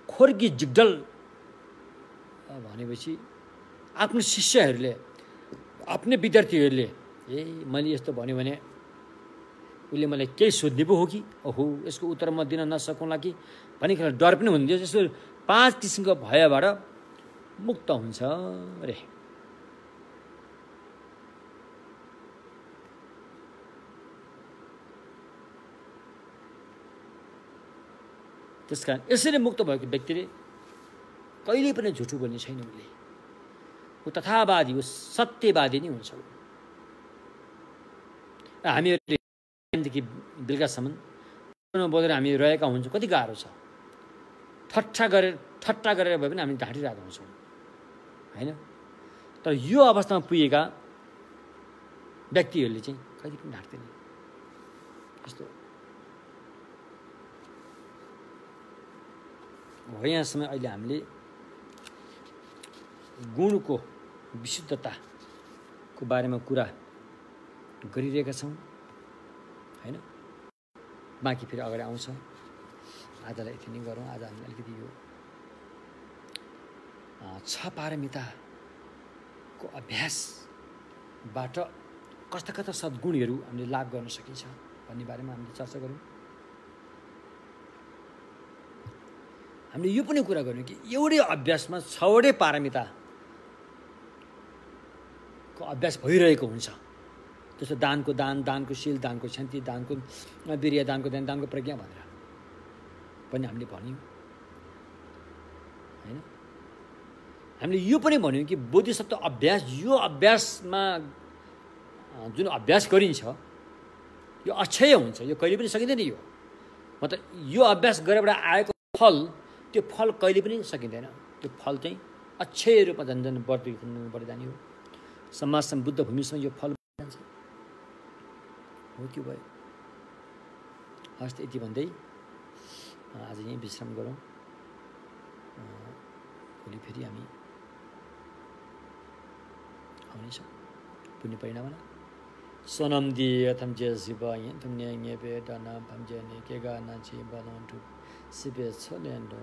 खोर्गी जिग्डल भनेपछि आफ्नो शिष्यहरूले आफ्नै विद्यार्थीहरूले मैले यस्तो भन्यो भने उसले मलाई केही सोध्ने पो हो कि, ओहो यसको उत्तर म दिन नसकौँला कि भन्ने खालको डर पनि हुन्थ्यो। यस्तो 5 किसिमको भयबाट मुक्त हुन्छ रे। त्यसकारण यसरी मुक्त भएको व्यक्तिले कहिले पनि झुठो बोल्ने छैन। उसले ऊ तथावादी, ऊ सत्यवादी नै हुन्छ। हामीहरूले देखि बेलुकासम्म बोलेर हामी रहेका हुन्छौँ, कति गाह्रो छ। ठट्टा गरेर भए पनि हामी ढाँटिरहेका हुन्छौँ हैन। तर यो अवस्थामा पुगेका व्यक्तिहरूले चाहिँ कहिले पनि ढाँट्दैन। यस्तो हो। यहाँसम्म अहिले हामीले गुणको विशुद्धताको बारेमा कुरा गरिरहेका छौँ हैन। बाँकी फेरि अगाडि आउँछ। आजलाई यति नै गरौँ। आज हामी अलिकति यो 6 पारमिताको अभ्यासबाट कस्ता सद्गुणहरू हामीले लाभ गर्न सकिन्छ भन्ने बारेमा हामीले चर्चा गऱ्यौँ। हामीले यो पनि कुरा गर्यौँ कि एउटै अभ्यासमा 6वटै पारमिताको अभ्यास भइरहेको हुन्छ। जस्तो दानको दान, दानको शील, दानको शान्ति, दानको वीर्य, दानको ध्यान, दानको प्रज्ञा भनेर पनि हामीले भन्यौँ हैन। हामीले यो पनि भन्यौँ कि बोधिसत्व अभ्यास, यो अभ्यासमा जुन अभ्यास गरिन्छ यो अक्षय हुन्छ। यो कहिले पनि सकिँदैन। यो मतलब यो अभ्यास गरेबाट आएको फल, त्यो फल कहिले पनि सकिँदैन। त्यो फल चाहिँ अक्षय रूपमा झन् बढ्दै जाने हो। समाजसम्म, बुद्ध भूमिसम्म यो फल जान्छ हो। त्यो भयो। हस्, यति भन्दै आज यहीँ विश्राम गरौँ। भोलि फेरि हामी आउनेछौँ पुण्य परिणाममा। सोनम दियथम जे शिव यथम न्याय बेदना भम जे ने के गा ना जी बलन टु सिबे छलेन दो